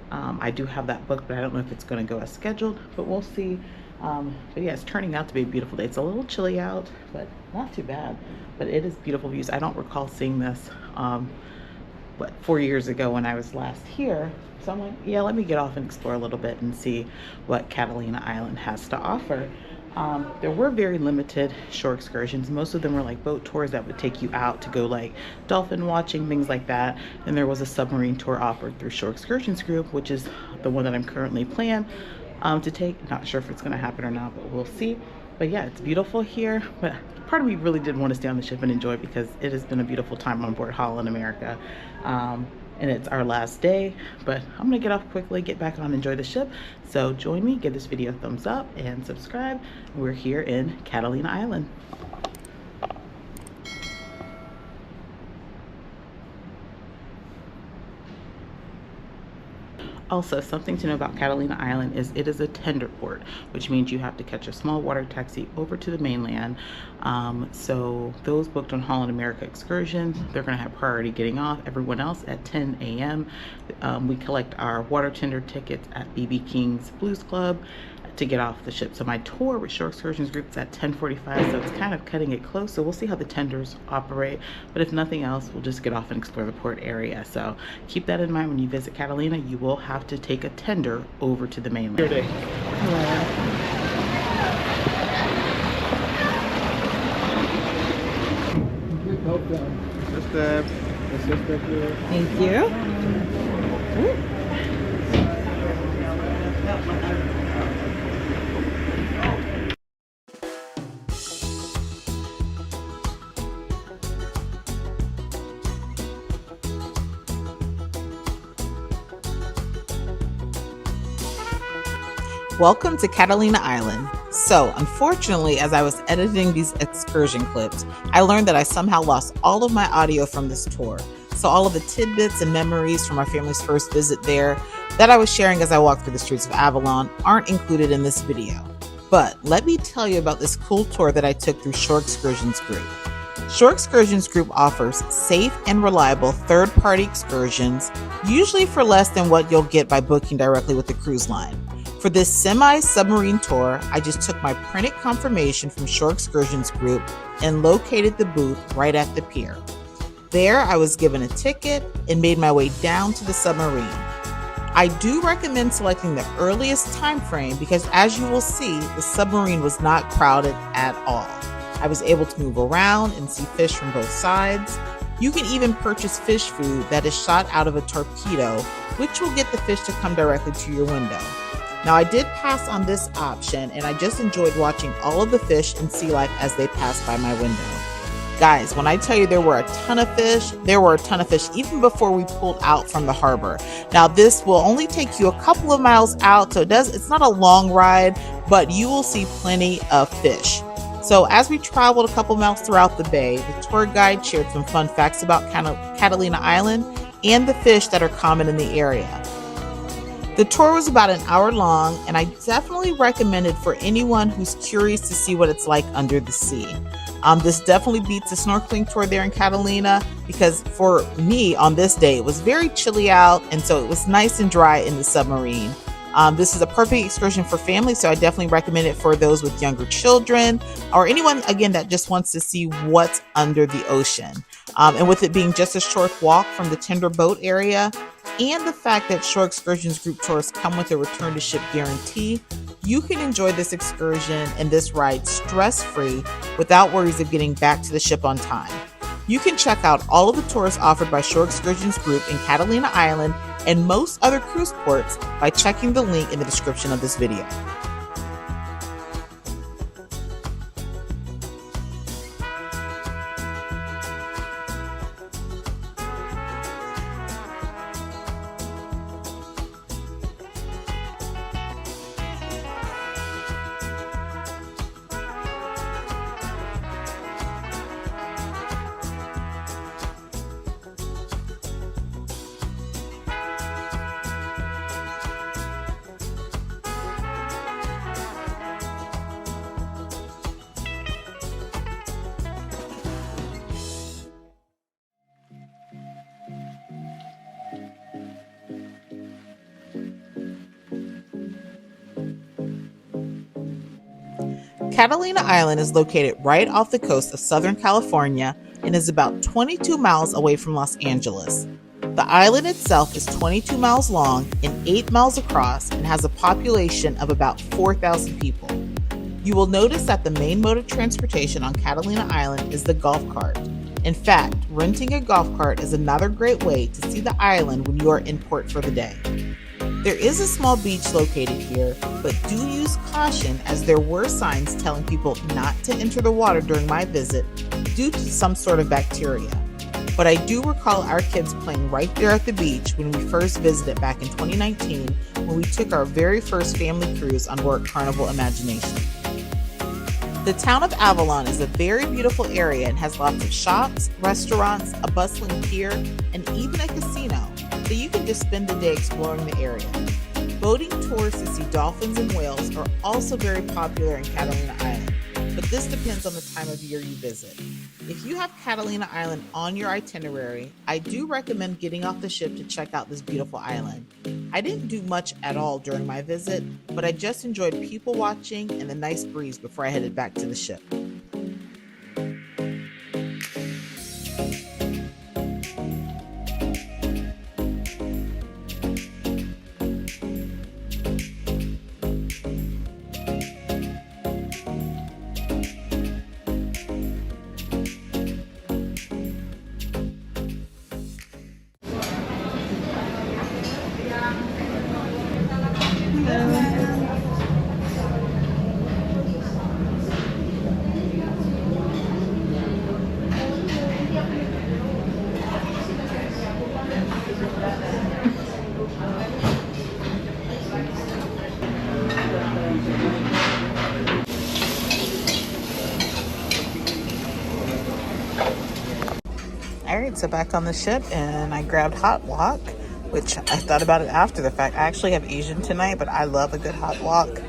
I do have that booked, but I don't know if it's going to go as scheduled, but we'll see. But yeah, it's turning out to be a beautiful day. It's a little chilly out, but not too bad. But it is beautiful views. I don't recall seeing this 4 years ago when I was last here. So I'm like, yeah, let me get off and explore a little bit and see what Catalina Island has to offer. There were very limited shore excursions. Most of them were like boat tours that would take you out to go like dolphin watching, things like that. And there was a submarine tour offered through Shore Excursions Group, which is the one that I'm currently planning to take. Not sure if it's going to happen or not, but we'll see. But yeah, it's beautiful here. But part of me really did want to stay on the ship and enjoy it because it has been a beautiful time on board Holland America. And it's our last day, but I'm gonna get off quickly, get back on, enjoy the ship. So join me, give this video a thumbs up and subscribe. We're here in Catalina Island. Also, something to know about Catalina Island is it is a tender port, which means you have to catch a small water taxi over to the mainland. So those booked on Holland America Excursions, they're going to have priority getting off. Everyone else at 10 a.m. We collect our water tender tickets at BB King's Blues Club to get off the ship. So my tour with Shore Excursions Group is at 10:45, so it's kind of cutting it close. So we'll see how the tenders operate, but if nothing else, we'll just get off and explore the port area. So keep that in mind when you visit Catalina. You will have to take a tender over to the mainland. Thank you. Welcome to Catalina Island. So, unfortunately, as I was editing these excursion clips, I learned that I somehow lost all of my audio from this tour. So all of the tidbits and memories from our family's first visit there that I was sharing as I walked through the streets of Avalon aren't included in this video. But let me tell you about this cool tour that I took through Shore Excursions Group. Shore Excursions Group offers safe and reliable third-party excursions, usually for less than what you'll get by booking directly with the cruise line. For this semi-submarine tour, I just took my printed confirmation from Shore Excursions Group and located the booth right at the pier. There, I was given a ticket and made my way down to the submarine. I do recommend selecting the earliest time frame because, as you will see, the submarine was not crowded at all. I was able to move around and see fish from both sides. You can even purchase fish food that is shot out of a torpedo, which will get the fish to come directly to your window. Now, I did pass on this option, and I just enjoyed watching all of the fish and sea life as they passed by my window. Guys, when I tell you there were a ton of fish even before we pulled out from the harbor. Now, this will only take you a couple of miles out, so it's not a long ride, but you will see plenty of fish. So as we traveled a couple miles throughout the bay, the tour guide shared some fun facts about Catalina Island and the fish that are common in the area. The tour was about an hour long, and I definitely recommend it for anyone who's curious to see what it's like under the sea. This definitely beats the snorkeling tour there in Catalina because for me on this day, it was very chilly out, and so it was nice and dry in the submarine. This is a perfect excursion for families, so I definitely recommend it for those with younger children or anyone, again, that just wants to see what's under the ocean. And with it being just a short walk from the tender boat area and the fact that Shore Excursions Group tours come with a return to ship guarantee, you can enjoy this excursion and this ride stress-free without worries of getting back to the ship on time. You can check out all of the tours offered by Shore Excursions Group in Catalina Island and most other cruise ports by checking the link in the description of this video. Catalina Island is located right off the coast of Southern California and is about 22 miles away from Los Angeles. The island itself is 22 miles long and 8 miles across and has a population of about 4,000 people. You will notice that the main mode of transportation on Catalina Island is the golf cart. In fact, renting a golf cart is another great way to see the island when you are in port for the day. There is a small beach located here, but do use caution as there were signs telling people not to enter the water during my visit due to some sort of bacteria. But I do recall our kids playing right there at the beach when we first visited back in 2019 when we took our very first family cruise on board Carnival Imagination. The town of Avalon is a very beautiful area and has lots of shops, restaurants, a bustling pier, and even a casino, so you can just spend the day exploring the area. Boating tours to see dolphins and whales are also very popular in Catalina Island, but this depends on the time of year you visit. If you have Catalina Island on your itinerary, I do recommend getting off the ship to check out this beautiful island. I didn't do much at all during my visit, but I just enjoyed people watching and the nice breeze before I headed back to the ship. All right, so back on the ship, and I grabbed hot wok, which I thought about it after the fact. I actually have Asian tonight, but I love a good hot wok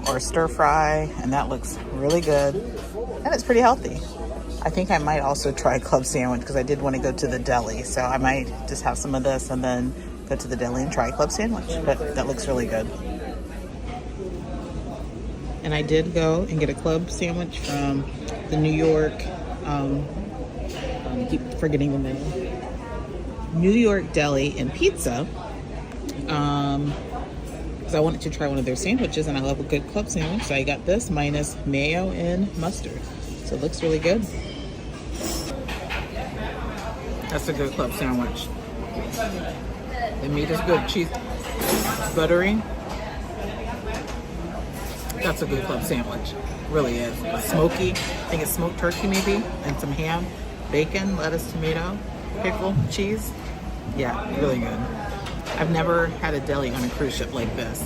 or stir fry, and that looks really good, and it's pretty healthy. I think I might also try club sandwich because I did want to go to the deli, so I might just have some of this and then go to the deli and try club sandwich, but that looks really good. And I did go and get a club sandwich from the New York, I keep forgetting the name, New York Deli and Pizza, because I wanted to try one of their sandwiches, and I love a good club sandwich, so I got this minus mayo and mustard. So it looks really good. That's a good club sandwich. The meat is good, cheese, buttery. That's a good club sandwich, really is. Smoky, I think it's smoked turkey maybe, and some ham, bacon, lettuce, tomato, pickle, cheese. Yeah, really good. I've never had a deli on a cruise ship like this.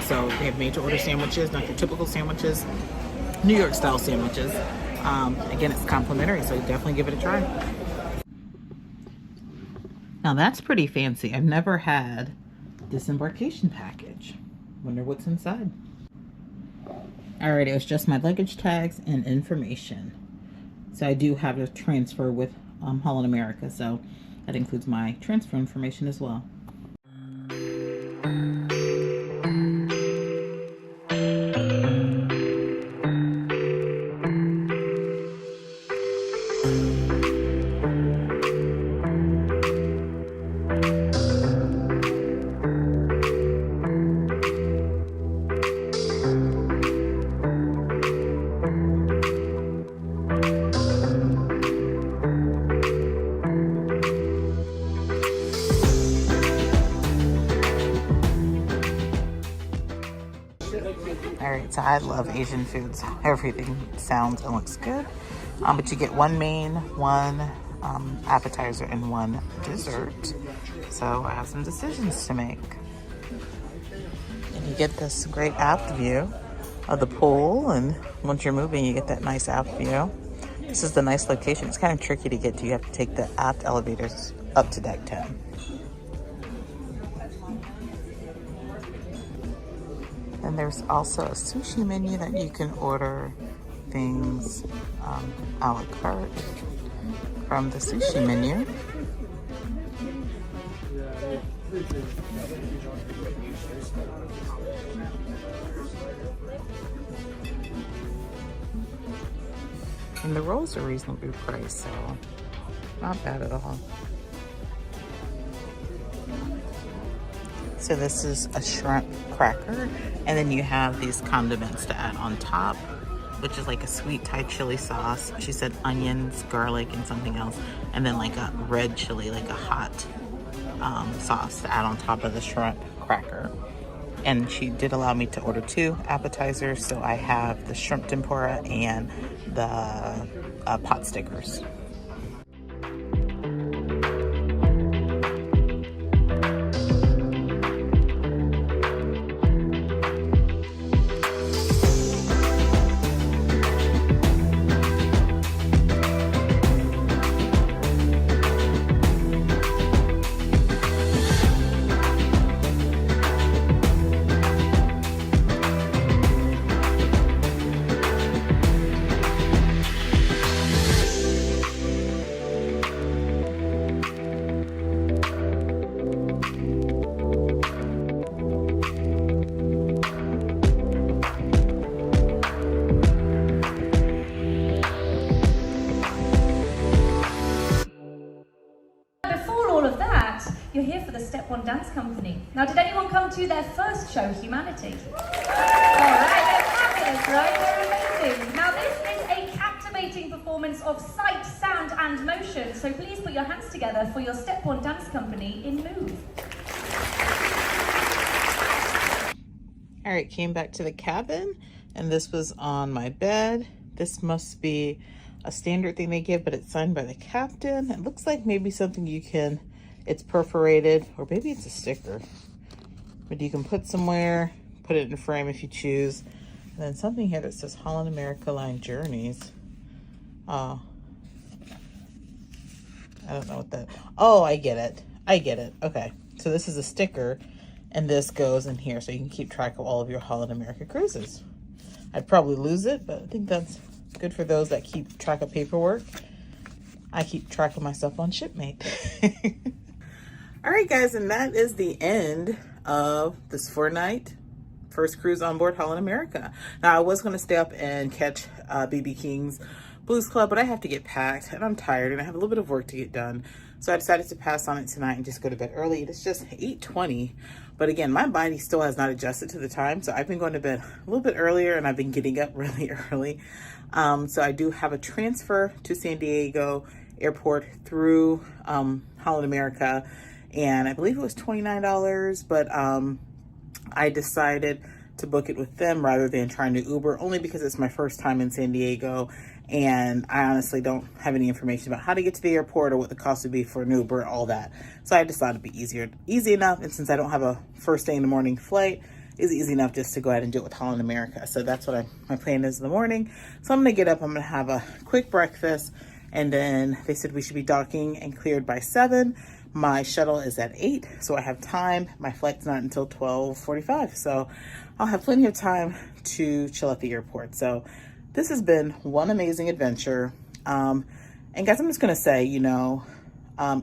So they have made to order sandwiches, not your typical sandwiches, New York style sandwiches. Again, it's complimentary, so definitely give it a try. Now that's pretty fancy. I've never had disembarkation package. Wonder what's inside. Alright, it was just my luggage tags and information. So I do have a transfer with Holland America, so that includes my transfer information as well. Alright, so I love Asian foods. Everything sounds and looks good. But you get one main, one appetizer, and one dessert. So I have some decisions to make. And you get this great aft view of the pool, and once you're moving, you get that nice aft view. This is the nice location. It's kind of tricky to get to. You have to take the aft elevators up to deck 10. And there's also a sushi menu that you can order things a la carte from the sushi menu. And the rolls are reasonably priced, so not bad at all. So this is a shrimp cracker, and then you have these condiments to add on top, which is like a sweet Thai chili sauce. She said onions, garlic, and something else, and then like a red chili, like a hot sauce to add on top of the shrimp cracker. And she did allow me to order 2 appetizers, so I have the shrimp tempura and the pot stickers. You're here for the Step 1 Dance Company. Now, did anyone come to their first show, Humanity? Alright, they're fabulous, right? They're amazing. Now, this is a captivating performance of sight, sound, and motion. So please put your hands together for your Step 1 Dance Company in Move. Alright, came back to the cabin, and this was on my bed. This must be a standard thing they give, but it's signed by the captain. It looks like maybe something you can, it's perforated, or maybe it's a sticker, but you can put somewhere, put it in a frame if you choose. And then something here that says Holland America Line Journeys. I don't know what that, oh, I get it. I get it. Okay. So this is a sticker and this goes in here so you can keep track of all of your Holland America cruises. I'd probably lose it, but I think that's good for those that keep track of paperwork. I keep track of myself on Shipmate. All right, guys, and that is the end of this 4-night first cruise on board Holland America. Now, I was going to stay up and catch BB King's Blues Club, but I have to get packed and I'm tired and I have a little bit of work to get done. So I decided to pass on it tonight and just go to bed early. It's just 8:20, but again, my body still has not adjusted to the time. So I've been going to bed a little bit earlier and I've been getting up really early. So I do have a transfer to San Diego Airport through Holland America, and I believe it was $29, but I decided to book it with them rather than trying to Uber, only because it's my first time in San Diego and I honestly don't have any information about how to get to the airport or what the cost would be for an Uber, all that. So I decided it'd be easy enough, and since I don't have a first day in the morning flight, it's easy enough just to go ahead and do it with Holland America. So that's what my plan is in the morning. So I'm gonna get up, I'm gonna have a quick breakfast, and then they said we should be docking and cleared by 7. My shuttle is at 8, so I have time. My flight's not until 12:45, so I'll have plenty of time to chill at the airport. So this has been one amazing adventure. And guys, I'm just gonna say, you know,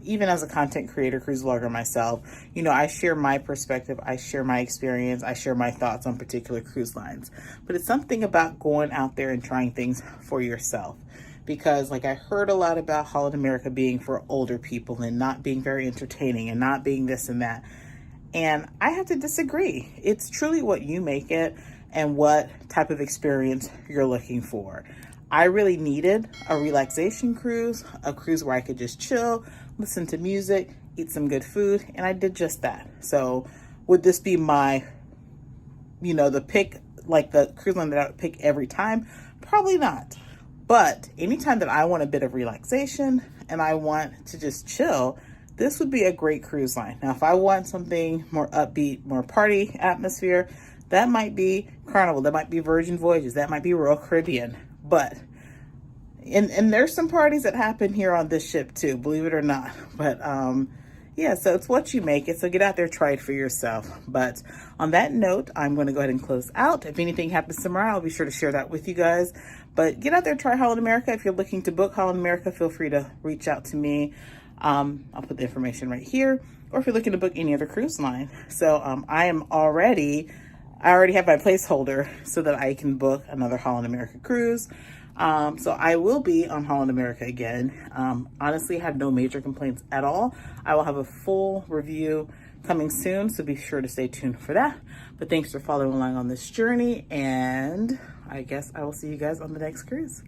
even as a content creator, cruise vlogger myself, you know, I share my perspective, I share my experience, I share my thoughts on particular cruise lines. But it's something about going out there and trying things for yourself. Because like I heard a lot about Holland America being for older people and not being very entertaining and not being this and that. And I have to disagree. It's truly what you make it and what type of experience you're looking for. I really needed a relaxation cruise, a cruise where I could just chill, listen to music, eat some good food, and I did just that. So would this be my, you know, the pick, like the cruise line that I would pick every time? Probably not. But anytime that I want a bit of relaxation and I want to just chill, this would be a great cruise line. Now, if I want something more upbeat, more party atmosphere, that might be Carnival, that might be Virgin Voyages, that might be Royal Caribbean. But, and there's some parties that happen here on this ship too, believe it or not. But yeah, so it's what you make it. So get out there, try it for yourself. But on that note, I'm going to go ahead and close out. If anything happens tomorrow, I'll be sure to share that with you guys. But get out there, try Holland America. If you're looking to book Holland America, feel free to reach out to me. I'll put the information right here. Or if you're looking to book any other cruise line. So I already have my placeholder so that I can book another Holland America cruise. So I will be on Holland America again. Honestly, I have no major complaints at all. I will have a full review coming soon, so be sure to stay tuned for that. But thanks for following along on this journey, and I guess I will see you guys on the next cruise.